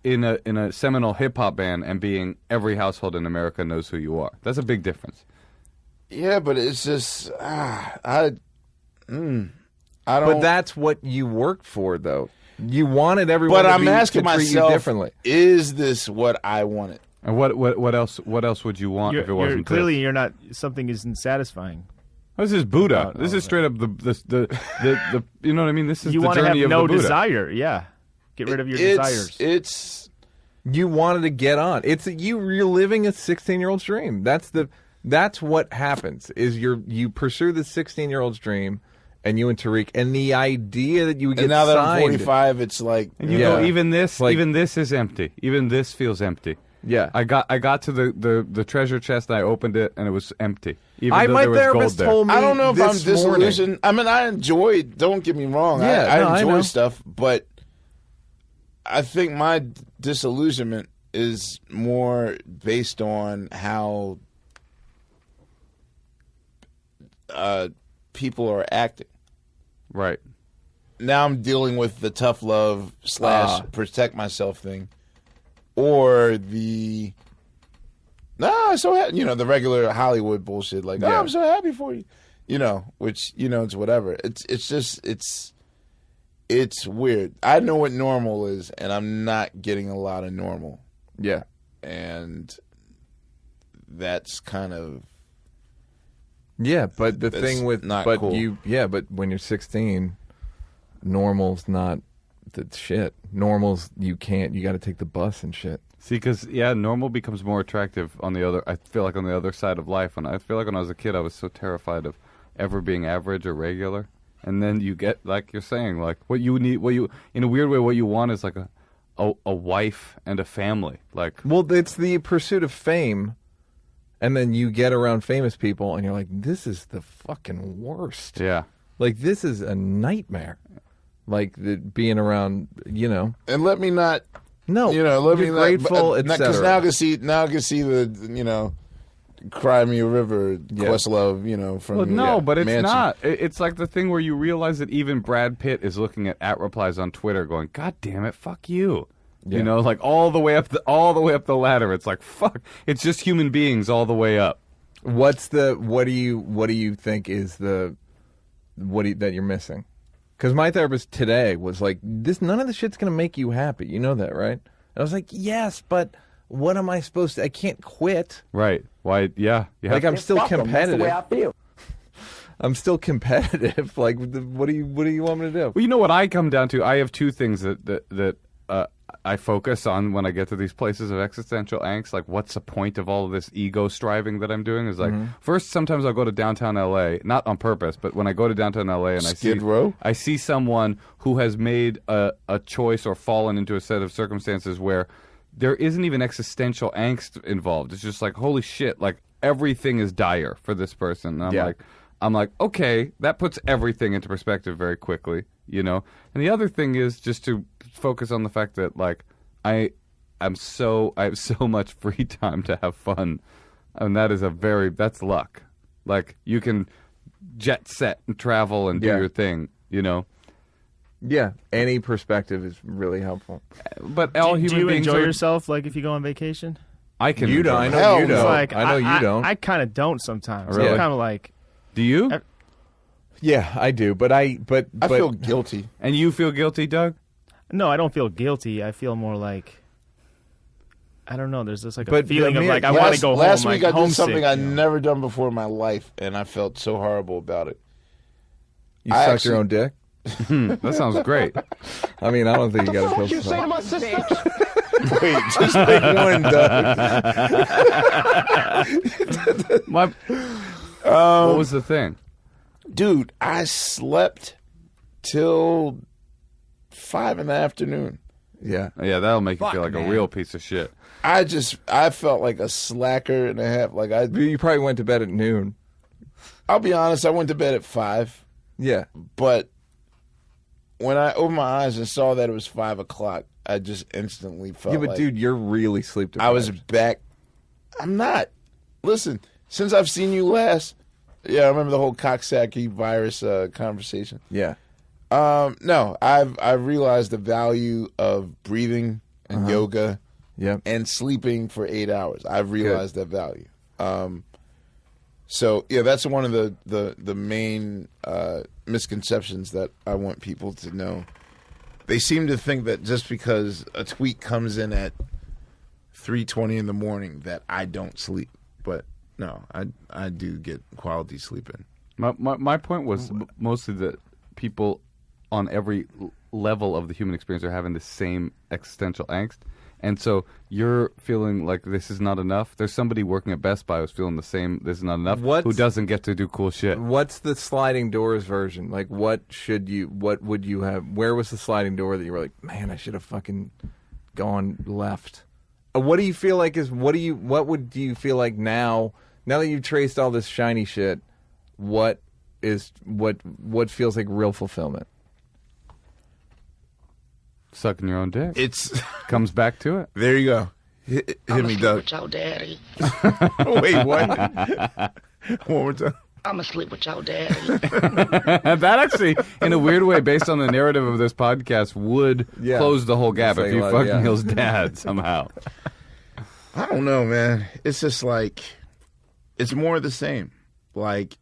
in a seminal hip hop band and being every household in America knows who you are. That's a big difference. Yeah, but it's just I don't. But that's what you worked for, though. You wanted everyone But to, I'm asking to treat myself, you differently. is this what I wanted? And what else would you want if it wasn't clearly this? you're not. Something isn't satisfying. This is Buddha. About This all is of straight up the you know what I mean? This is You the want to journey have of no the Buddha. desire. Yeah, get rid of your desires. It's You wanted to get on. You're living a 16-year-old's dream. That's what happens. Is you pursue the 16-year-old's dream, and you and Tariq, and the idea that you would get and now that I'm signed. 45, it's like And you Yeah. go, even this Like- is empty. Even this feels empty. Yeah. I got to the treasure chest and I opened it and it was empty. Even my though there was gold therapist there. told me I don't know if I'm this morning. disillusioned. I mean, I enjoy. Don't get me wrong. Yeah, I no, I enjoy know. stuff, but I think my disillusionment is more based on how people are acting. Right. Now I'm dealing with the tough love / protect myself thing, or the the regular Hollywood bullshit. Like, Yeah. I'm so happy for you, which it's whatever. It's just it's weird. I know what normal is, and I'm not getting a lot of normal, Yeah. and that's kind of. Yeah, but the That's thing with not but cool. but when you're 16, normal's not the shit. Normal's you got to take the bus and shit. See, because normal becomes more attractive on the other. I feel like on the other side of life. And I feel like when I was a kid, I was so terrified of ever being average or regular. And then you get, like you're saying, like what you need, in a weird way, what you want is like a wife and a family. Like, Well, it's the pursuit of fame, and then you get around famous people, and you're like, this is the fucking worst. yeah. Like, this is a nightmare. Like, being around, And let me not. No, Let you're me grateful, because etc. now I can see the Cry Me a River, Questlove, you know, from Well, no, but it's Manson. not. It's like the thing where you realize that even Brad Pitt is looking at replies on Twitter, going, "God damn it, fuck you." Yeah. You know, like all the way up the ladder. It's like fuck. It's just human beings all the way up. What do you think is that you're missing? Because my therapist today was like, none of this shit's gonna make you happy. You know that, right? And I was like, yes, but what am I supposed to? I can't quit. Right? Why? Yeah. You have Like I'm still Fuck 'em, that's the competitive. way I feel. I'm still competitive. Like, what do you want me to do? Well, you know what I come down to? I have two things that I focus on when I get to these places of existential angst. Like, what's the point of all of this ego striving that I'm doing? Is like, first, sometimes I'll go to downtown LA, not on purpose, but when I go to downtown LA and Skid Row? I see someone who has made a choice or fallen into a set of circumstances where there isn't even existential angst involved. It's just like, holy shit, like everything is dire for this person. And I'm like, okay, that puts everything into perspective very quickly, you know? And the other thing is just to focus on the fact that, like, I have so much free time to have fun. And that's luck. Like, you can jet set and travel and do your thing, you know? Yeah, any perspective is really helpful. But all Do human you beings enjoy are, yourself, like, if you go on vacation? I can You don't. I enjoy know Hell you no. don't. Like, I know you don't. I kind of don't sometimes. Really? I'm kind of like, Do you? Yeah, I do. But I feel guilty. And you feel guilty, Doug? no, I don't feel guilty. I feel more like, I don't know. There's just like a But feeling of Amir, like I want to go home. Last like, week I did homesick, something I'd you know? never done before in my life, and I felt so horrible about it. you I sucked your actually- own dick. That sounds great. I mean, I don't think you got to feel You say to my sister, Wait, just pick one, Doug. What was the thing? Dude, I slept till 5 in the afternoon. Yeah. Yeah, that'll make you feel like a real piece of shit. I felt like a slacker and a half. Like You probably went to bed at noon. I'll be honest, I went to bed at 5, Yeah. but when I opened my eyes and saw that it was 5 o'clock, I just instantly felt Yeah, but like dude, you're really sleep deprived. I was back. I'm not. Listen, since I've seen you last, I remember the whole Coxsackie virus conversation. Yeah. No, I've realized the value of breathing and yoga Yep. and sleeping for 8 hours. I've realized that value. So yeah, that's one of the main misconceptions that I want people to know. They seem to think that just because a tweet comes in at 3:20 in the morning that I don't sleep, but no, I do get quality sleep in. My point was mostly that people on every level of the human experience are having the same existential angst. And so you're feeling like this is not enough. There's somebody working at Best Buy who's feeling the same, this is not enough, who doesn't get to do cool shit. What's the sliding doors version? Like, what would you have? Where was the sliding door that you were like, man, I should have fucking gone left? What do you feel like what do you feel like now that you've traced all this shiny shit, what feels like real fulfillment? Sucking your own dick. It's Comes back to it. there you go. Hit me, Doug. with your daddy. Wait, what? One more time. I'm asleep with your daddy. That actually, in a weird way, based on the narrative of this podcast, would close the whole gap It's if you like, fucking yeah. Hill's dad somehow. I don't know, man. It's just like it's more of the same. Like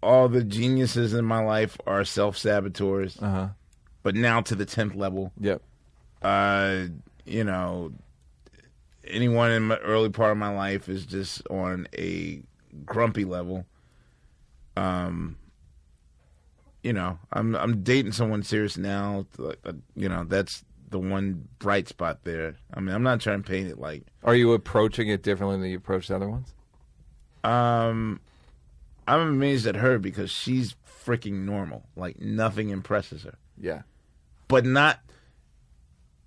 all the geniuses in my life are self-saboteurs, but now to the 10th level. Yep. You know, anyone in my early part of my life is just on a grumpy level. You know, I'm dating someone serious now. You know, that's the one bright spot there. I mean, I'm not trying to paint it like. Are you approaching it differently than you approached the other ones? I'm amazed at her because she's freaking normal. Like nothing impresses her. Yeah. But not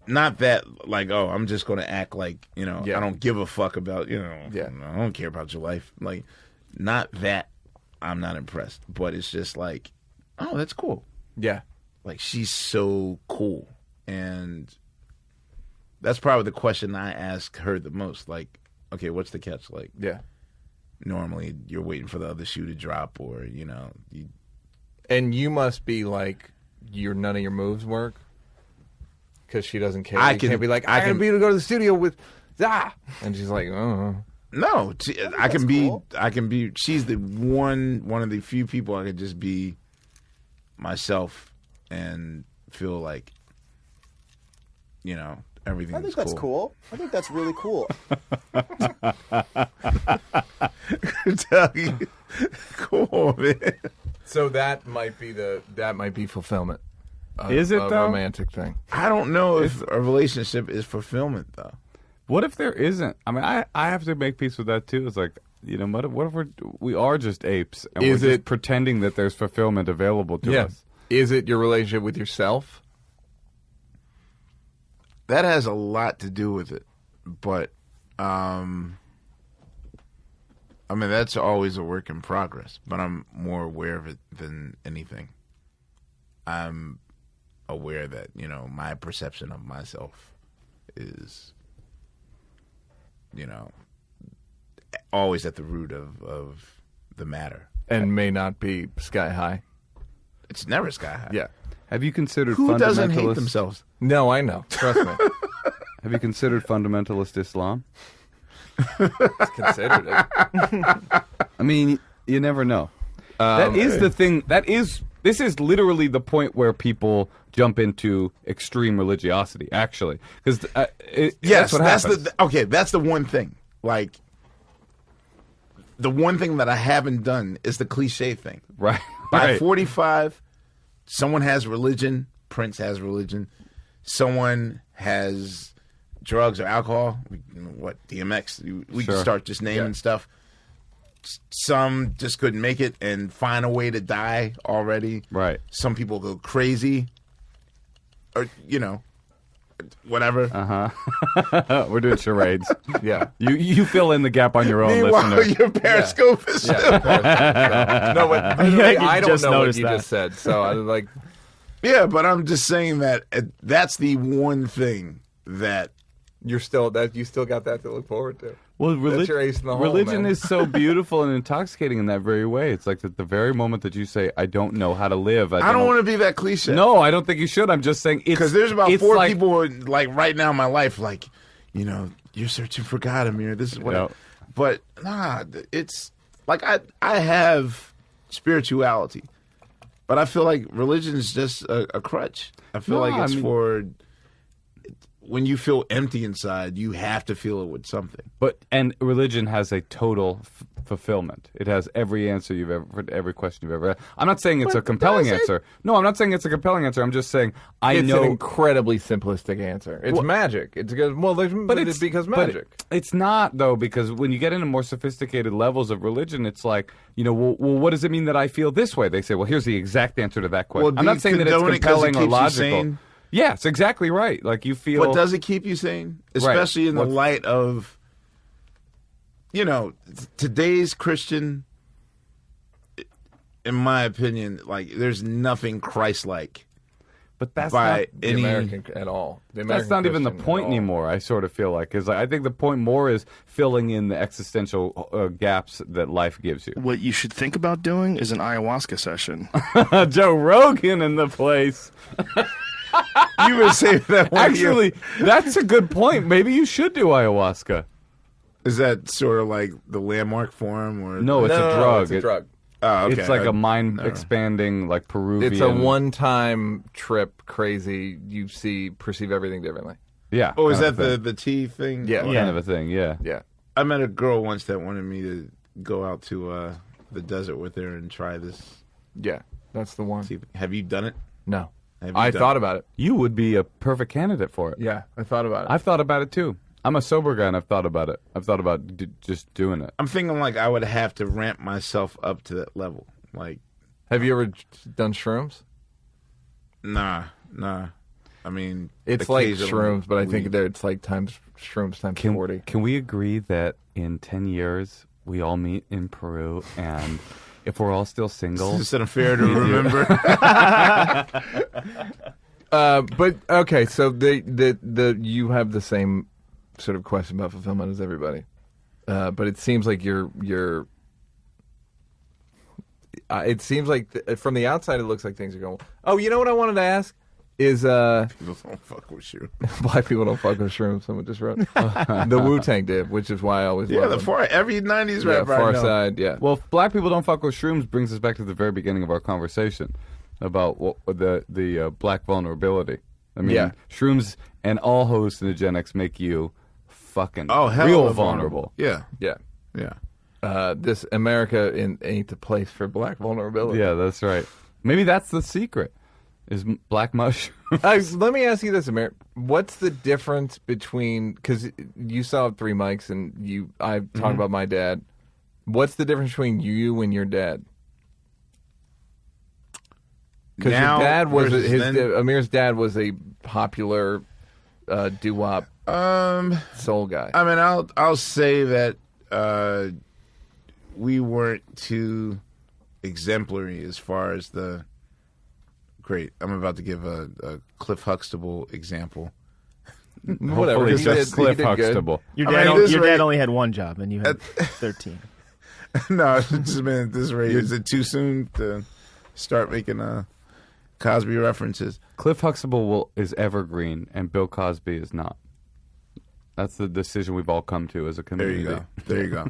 that like, oh, I'm just going to act like, you know, Yeah. I don't give a fuck about, you know, Yeah. I don't care about your life. Like, not that I'm not impressed, but it's just like, oh, that's cool. Yeah. Like, she's so cool. And that's probably the question I ask her the most. Like, okay, what's the catch? Like, Yeah. normally you're waiting for the other shoe to drop, or you And you must be like, none of your moves work because she doesn't care. I You can- can't be like, I I can can- be able to go to the studio with and she's like, oh. no. I can be. I can be. She's the one of the few people I could just be myself and feel like, everything's I think that's cool. I think that's really cool. Tell you. Cool, man. So that might be fulfillment. Is it, a though? romantic thing? I don't know if a relationship is fulfillment, though. What if there isn't? I mean, I have to make peace with that too. It's like, what if we are just apes and Is we're just it- pretending that there's fulfillment available to us? Is it your relationship with yourself? That has a lot to do with it, but that's always a work in progress. But I'm more aware of it than anything. I'm aware that my perception of myself is, always at the root of the matter. And may not be sky high. It's never sky high. Yeah. Have you considered Who doesn't hate fundamentalist- themselves? No, I know. Trust me. Have you considered fundamentalist Islam? Considered it. I mean, you never know. That is the thing. This is literally the point where people jump into extreme religiosity. Actually, because Yes, that's what happens. That's the one thing. Like, the one thing that I haven't done is the cliche thing. right. By Right. 45, someone has religion. Prince has religion. Someone has drugs or alcohol. DMX? We Sure. can start just naming stuff. Some just couldn't make it and find a way to die already. Right. Some people go crazy. Or, whatever. We're doing charades. Yeah. You fill in the gap on your own, Meanwhile, listener. your Periscope is No, but Yeah, you I don't just know what noticed you that. just said. So I was like, Yeah, but I'm just saying that that's the one thing that you still got that to look forward to. Well, That's your ace in the hole, religion man. is so beautiful and intoxicating in that very way. It's like at the very moment that you say, "I don't know how to live." I don't want to be that cliche. No, I don't think you should. I'm just saying it's because there's about it's 4 like- people like right now in my life, like, you're searching for God, Amir. This is what. Yeah. But nah, it's like I have spirituality, but I feel like religion is just a crutch. I feel No, like it's I mean- for when you feel empty inside, you have to feel it with something. And religion has a total fulfillment. It has every answer you've ever, every question you've ever had. I'm not saying it's a compelling answer. No, I'm not saying it's a compelling answer. I'm just saying I It's know. an incredibly simplistic answer. It's magic. It's because it's because but magic. It's not though, because when you get into more sophisticated levels of religion, it's like, well, what does it mean that I feel this way? They say, well, here's the exact answer to that question. Well, I'm do not you saying that it's condone it 'cause it compelling or keeps you logical. sane? Yes, exactly right. Like you feel. But does it keep you sane? Especially in the light of, today's Christian, in my opinion, like, there's nothing Christ-like. But that's by not The American at all. The That's American not even the Christian point at all. anymore. I sort of feel like is I think the point more is filling in the existential gaps that life gives you. What you should think about doing is an ayahuasca session. Joe Rogan in the place. You were saying that one Actually, that's a good point. Maybe you should do ayahuasca. Is that sort of like the landmark forum? Or No, it's No, a drug. It's a drug. Oh, okay. It's like a mind expanding, like Peruvian. It's a one-time trip. Crazy. You perceive everything differently. Yeah. Oh, is kind that of a the tea thing? Yeah. thing. Kind of a thing? Yeah. Yeah. I met a girl once that wanted me to go out to the desert with her and try this Yeah. That's the one. tea thing. Have you done it? No. Have you I done thought it? about it. You would be a perfect candidate for it. Yeah. I thought about it. I've thought about it too. I'm a sober guy, and I've thought about it. I've thought about just doing it. I'm thinking like I would have to ramp myself up to that level. Like, Have you ever done shrooms? nah. I mean, It's like occasionally shrooms, but I think we- it's like shrooms times 40. Can we agree that in 10 years we all meet in Peru, and if we're all still single, It's an affair to remember. But okay, so the you have the same sort of question about fulfillment as everybody. but it seems like you're. It seems like from the outside, it looks like things are going. Oh, you know what I wanted to ask is People don't fuck with you. black people don't fuck with shrooms. Someone just wrote the Wu-Tang did, which is why I always Yeah, love the them. far every '90s Yeah, rapper I Far know. Side. Yeah. Well, if black people don't fuck with shrooms brings us back to the very beginning of our conversation about the black vulnerability. I mean, Yeah. shrooms and all hallucinogenics make you fucking Oh, hell, real of vulnerable. Yeah, yeah. yeah. This America ain't the place for black vulnerability. Yeah, that's right. Maybe that's the secret. Is black mushroom. Let me ask you this, Amir. What's the difference between, because you saw 3 mics and I talked about my dad. What's the difference between you and your dad? Because your Now dad was versus then? Amir's dad was a popular doo-wop soul guy. I mean, I'll say that we weren't too exemplary as far as the. Great. I'm about to give a Cliff Huxtable example. Whatever. Hopefully He just did- Cliff he did good. Huxtable. Your I dad, mean, o- this your rate- dad only had one job, and you had 13. No, it's just been at this rate. Is it too soon to start making Cosby references? Cliff Huxtable is evergreen, and Bill Cosby is not. That's the decision we've all come to as a There community. you go. There you go.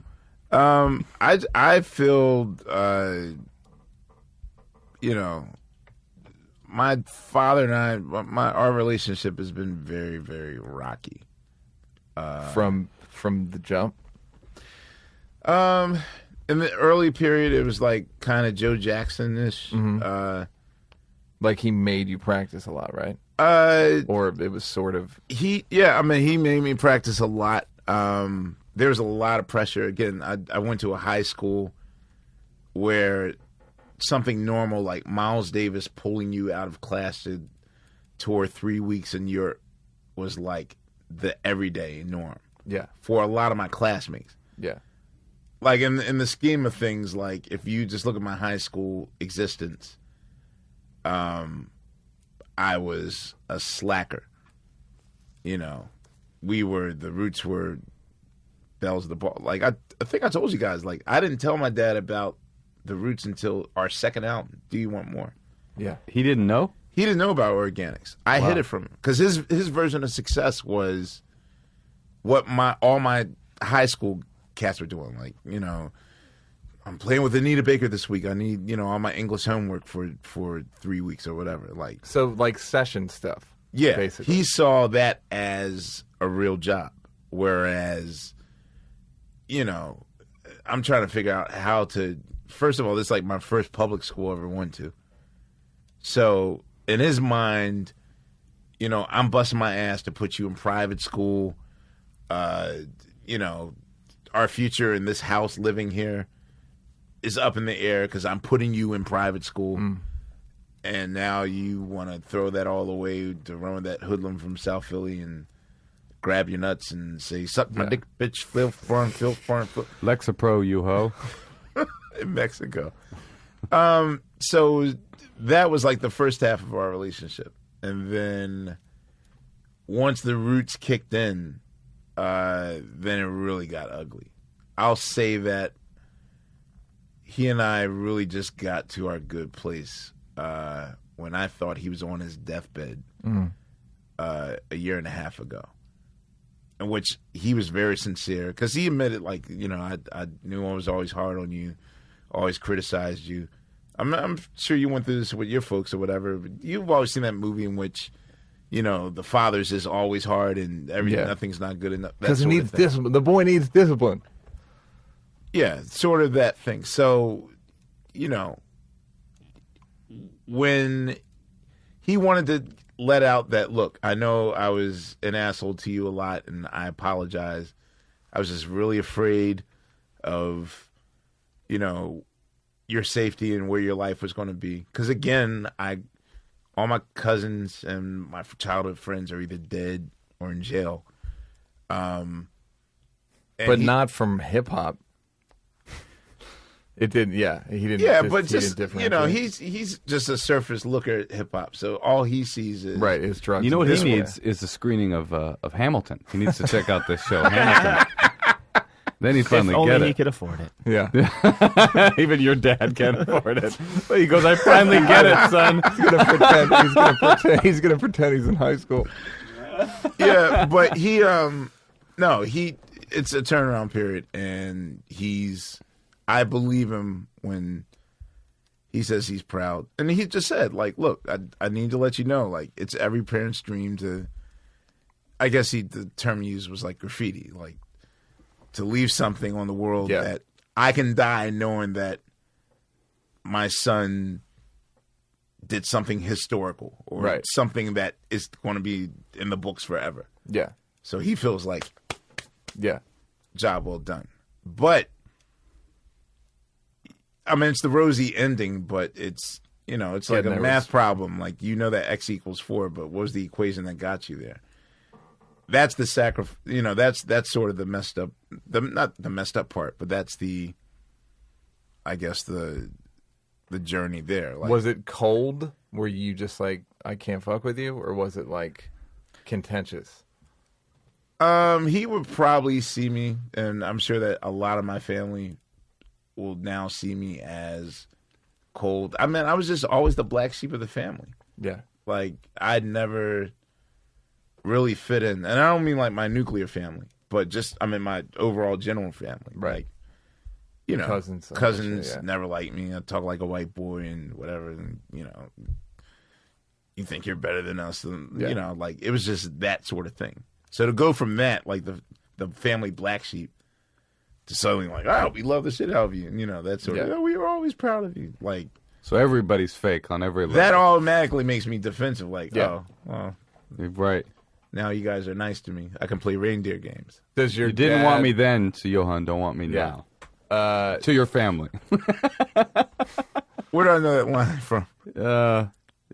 I feel, my father and our relationship has been very, very rocky. From the jump. In the early period, it was like kind of Joe Jackson-ish. Like he made you practice a lot, right? Or it was sort of. He made me practice a lot. There was a lot of pressure. Again, I went to a high school where something normal like Miles Davis pulling you out of class to tour 3 weeks in Europe was like the everyday norm Yeah. for a lot of my classmates. Yeah. Like in the scheme of things, like if you just look at my high school existence, I was a slacker. The Roots were bells of the ball. Like I think I told you guys, like I didn't tell my dad about the Roots until our second album, Do You Want More? Yeah. He didn't know? He didn't know about Organics. I hid it from him because his version of success was what all my high school cats were doing. Like, I'm playing with Anita Baker this week. I need, all my English homework for 3 weeks or whatever. Like, So like session stuff. yeah, Basically. he saw that as a real job, whereas, I'm trying to figure out how to. First of all, this is like my first public school I ever went to. So in his mind, I'm busting my ass to put you in private school. Our future in this house living here is up in the air because I'm putting you in private school. And now you want to throw that all away to run with that hoodlum from South Philly and grab your nuts and say, suck my dick, bitch, filth, farm, Lexapro, you ho. in Mexico. So that was like the first half of our relationship. And then once the Roots kicked in, then it really got ugly. I'll say that he and I really just got to our good place when I thought he was on his deathbed a year and a half ago. In which he was very sincere because he admitted, like, I knew I was always hard on you, always criticized you. I'm sure you went through this with your folks or whatever, but you've always seen that movie in which, the father's is always hard and nothing's not good enough. Because he needs discipline. The boy needs discipline. Yeah, sort of that thing. So, when he wanted to let out that, look, I know I was an asshole to you a lot and I apologize. I was just really afraid of, your safety and where your life was going to be. Because again, all my cousins and my childhood friends are either dead or in jail. But not from hip hop. It didn't. Yeah, he didn't. Yeah, he but didn't just differentiate. he's just a surface looker at hip hop. So all he sees is right. It's drugs. You know what and he this needs is a screening of Hamilton. He needs to check out this show, Hamilton. Then he If finally only get he it. could afford it. Yeah. Even your dad can't afford it. But he goes, I finally get it, son. He's gonna pretend he's in high school. Yeah, but he it's a turnaround period, and I believe him when he says he's proud. And he just said, like, look, I need to let you know, like, it's every parent's dream to, I guess the term he used was like graffiti, like to leave something on the world that I can die knowing that my son did something historical or something that is going to be in the books forever. Yeah. So he feels like, Yeah. job well done. But I mean, it's the rosy ending, but it's, it's like a math problem. Like, that X equals 4, but what was the equation that got you there? That's the sacrifice. That's sort of the messed up, not the messed up part, but that's I guess the journey there. Like, Was it cold? Were you just like, I can't fuck with you? Or was it like contentious? He would probably see me, and I'm sure that a lot of my family will now see me as cold. I mean, I was just always the black sheep of the family. Yeah. Like, I'd never really fit in. And I don't mean like my nuclear family, but just, I mean, my overall general family. Right. Like, Cousins never liked me. I talk like a white boy and whatever. And, you think you're better than us. And, like, it was just that sort of thing. So to go from that, like the family black sheep, to suddenly like, oh, we love the shit out of you. And, that sort of, we were always proud of you. Like, So everybody's fake on every level. that automatically makes me defensive. Like, oh, well, Right. now you guys are nice to me. I can play reindeer games. Does your You didn't dad- want me then, so Johan don't want me Yeah. now. To your family. Where do I know that line from?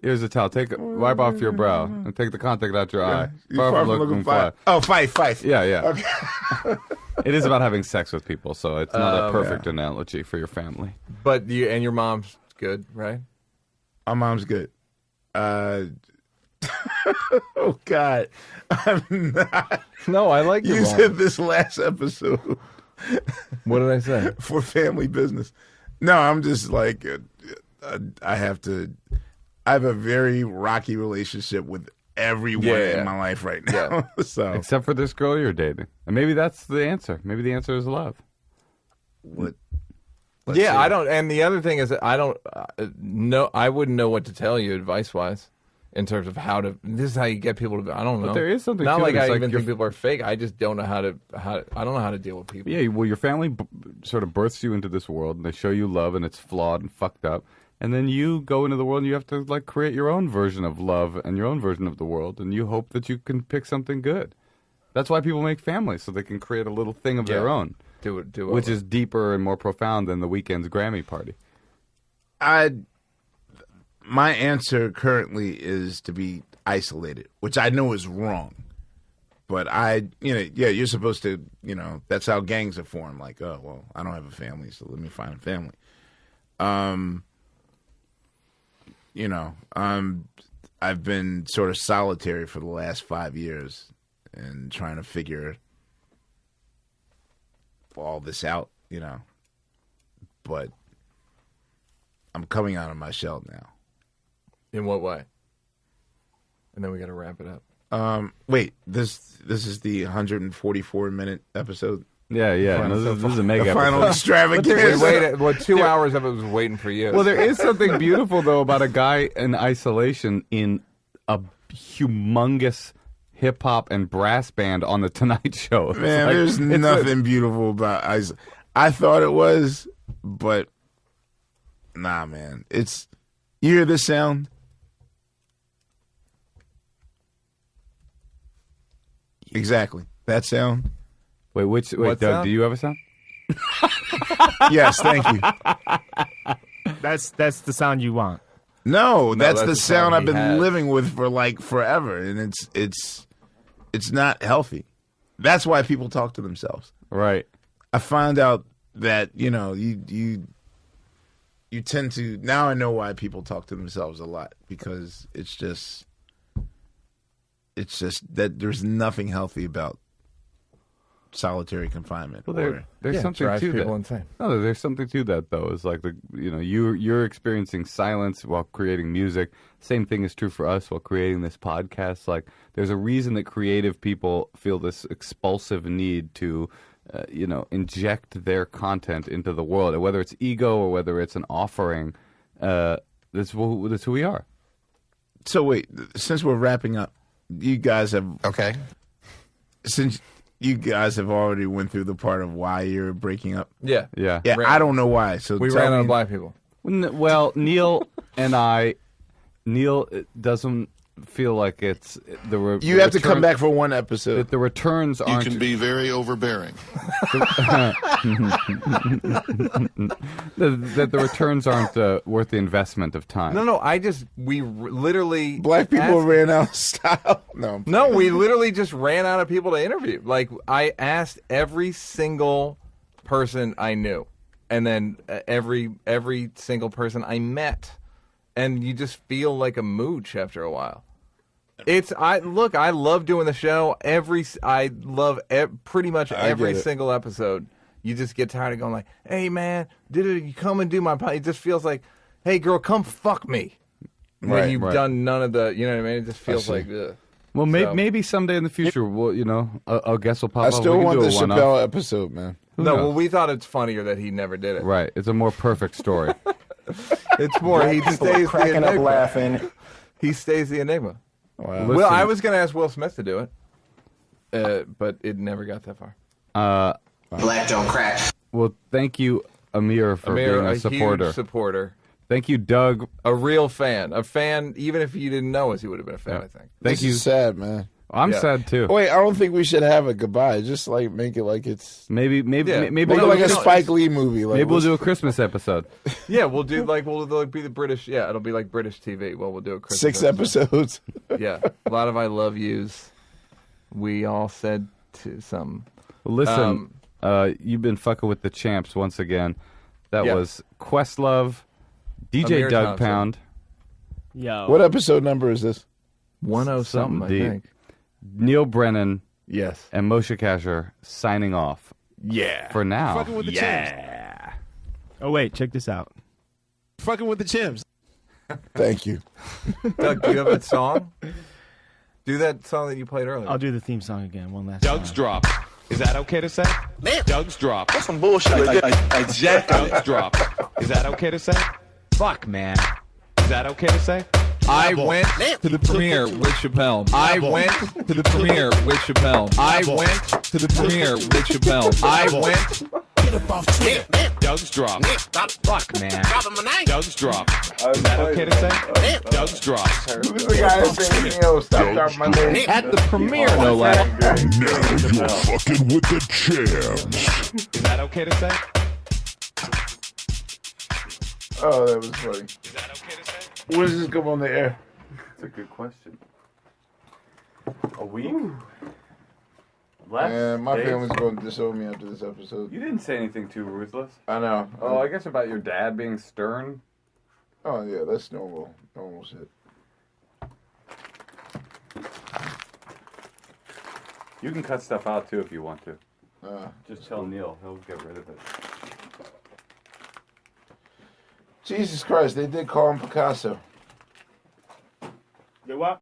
Here's a towel. Wipe off your brow and take the contact out your eye. You far from looking fine. Oh, Fife. Yeah, yeah. Okay. It is about having sex with people, so it's not a perfect analogy for your family. But your mom's good, right? My mom's good. Oh God, I'm not. No, I like your You mom. said this last episode What did I say? for family business. No, I'm just like I have a very rocky relationship with everyone in my life right now. So Except for this girl you're dating. And maybe that's the answer. Maybe the answer is love. what? Yeah, I don't. And the other thing is, that I don't know. I wouldn't know what to tell you advice wise, in terms of how to. This is how you get people to. I don't know. But there is something Not to like it. It's I like even your- think people are fake. I just don't know how to. I don't know how to deal with people. Yeah, well, your family sort of births you into this world, and they show you love, and it's flawed and fucked up. And then you go into the world, and you have to like create your own version of love and your own version of the world, and you hope that you can pick something good. That's why people make families, so they can create a little thing of their own, Do it. which is deeper and more profound than the weekend's Grammy party. My answer currently is to be isolated, which I know is wrong. But you're supposed to, that's how gangs are formed. Like, oh, well, I don't have a family, so let me find a family. I've been sort of solitary for the last 5 years and trying to figure all this out, But I'm coming out of my shell now. In what way? And then we got to wrap it up. Wait, this is the 144-minute episode. Yeah. No, this is a mega The final episode. extravaganza. Wait, 2 hours of it was waiting for you. Well, there is something beautiful, though, about a guy in isolation in a humongous hip-hop and brass band on The Tonight Show. It's Man, like- there's it's nothing beautiful about I thought it was, but nah, man. You hear this sound? Exactly. That sound? Wait, What Doug, sound? do you have a sound? Yes, thank you. That's the sound you want. No, that's the that's the sound sound I've he been has. living with for like forever, and it's not healthy. That's why people talk to themselves. Right. I found out that you tend to, now I know why people talk to themselves a lot, because it's just that there's nothing healthy about solitary confinement. Well, or, there's Yeah, something drives to people that. insane. No, there's something to that though. It's like you're experiencing silence while creating music. Same thing is true for us while creating this podcast. Like there's a reason that creative people feel this expulsive need to, inject their content into the world, whether it's ego or whether it's an offering. That's who we are. So wait, since we're wrapping up, you guys have since you guys have already went through the part of why you're breaking up. Yeah. Yeah. Yeah, I don't know why. So We tell ran out me- of black people. Well, Neil doesn't feel like it's the. You have to come back for one episode. That the returns You aren't. can be very overbearing. that the returns aren't worth the investment of time. No. We literally Black people asked- ran out of style. No, No, we literally just ran out of people to interview. Like I asked every single person I knew, and then every single person I met, and you just feel like a mooch after a while. I love doing the show. Pretty much every get it. single episode. You just get tired of going like, "Hey man, you come and do my podcast?" It just feels like, "Hey girl, come fuck me." When Right, you've right. done none of the, you know what I mean? It just feels see. like, ugh. Well, So- maybe someday in the future, a guest will pop I up. still We can want do the a one-off. Chappelle episode, man. Who No, knows? well, we thought it's funnier that he never did it. Right, it's a more perfect story. It's more he People are stays the cracking up enigma. laughing. He stays the enigma. Wow. Well, I was going to ask Will Smith to do it, but it never got that far. Black don't crack. Well, thank you, Amir, for being a supporter. huge supporter, Thank you, Doug. a real fan, even if you didn't know us, you would have been a fan. I think. Thank This you. is sad, man. I'm Yeah. sad too. Wait, I don't think we should have a goodbye. Just like make it like it's Maybe, Yeah. maybe make it we'll like do- a Spike Lee movie. Like, maybe we'll do a Christmas episode. Yeah, we'll do we'll be the British. Yeah, it'll be like British TV. Well, we'll do a Christmas 6 episode. episodes. Yeah, a lot of I love yous. We all said to some. Well, listen, you've been fucking with the champs once again. That Yeah. was Questlove, DJ Amir Doug Thompson. Pound, Yo. What episode number is this? 10 something, I deep. think. Neil Brennan, Yes. and Moshe Kasher signing off Yeah. for now. Fucking with the chimps. Oh wait, check this out. Fucking with the chimps. Thank you. Doug, do you have that song? Do that song that you played earlier. I'll do the theme song again. One last Doug's time. drop. Is that okay to say? Doug's drop. That's some bullshit. I jacked on Doug's it. drop. Is that okay to say? Fuck, man. Is that okay to say? I went to the premiere with Chappelle. I went to the premiere with Chappelle. I went to the premiere with Chappelle. I went. Doug's drop. Fuck, man. Doug's drop. Is that okay to say? Doug's drop. Who's the guy saying, stop dropping my name? At the premiere, no less. Now you're fucking with the champs. Is that okay to say? Oh, that was funny. Is that okay to say? When does this come on the air? That's a good question. A week? Man, my family's going to disown me after this episode. You didn't say anything too ruthless. I know. Oh, I guess about your dad being stern. Oh, yeah, that's normal shit. You can cut stuff out too if you want to. Uh, Just tell Neil, he'll get rid of it. Jesus Christ, they did call him Picasso. They what?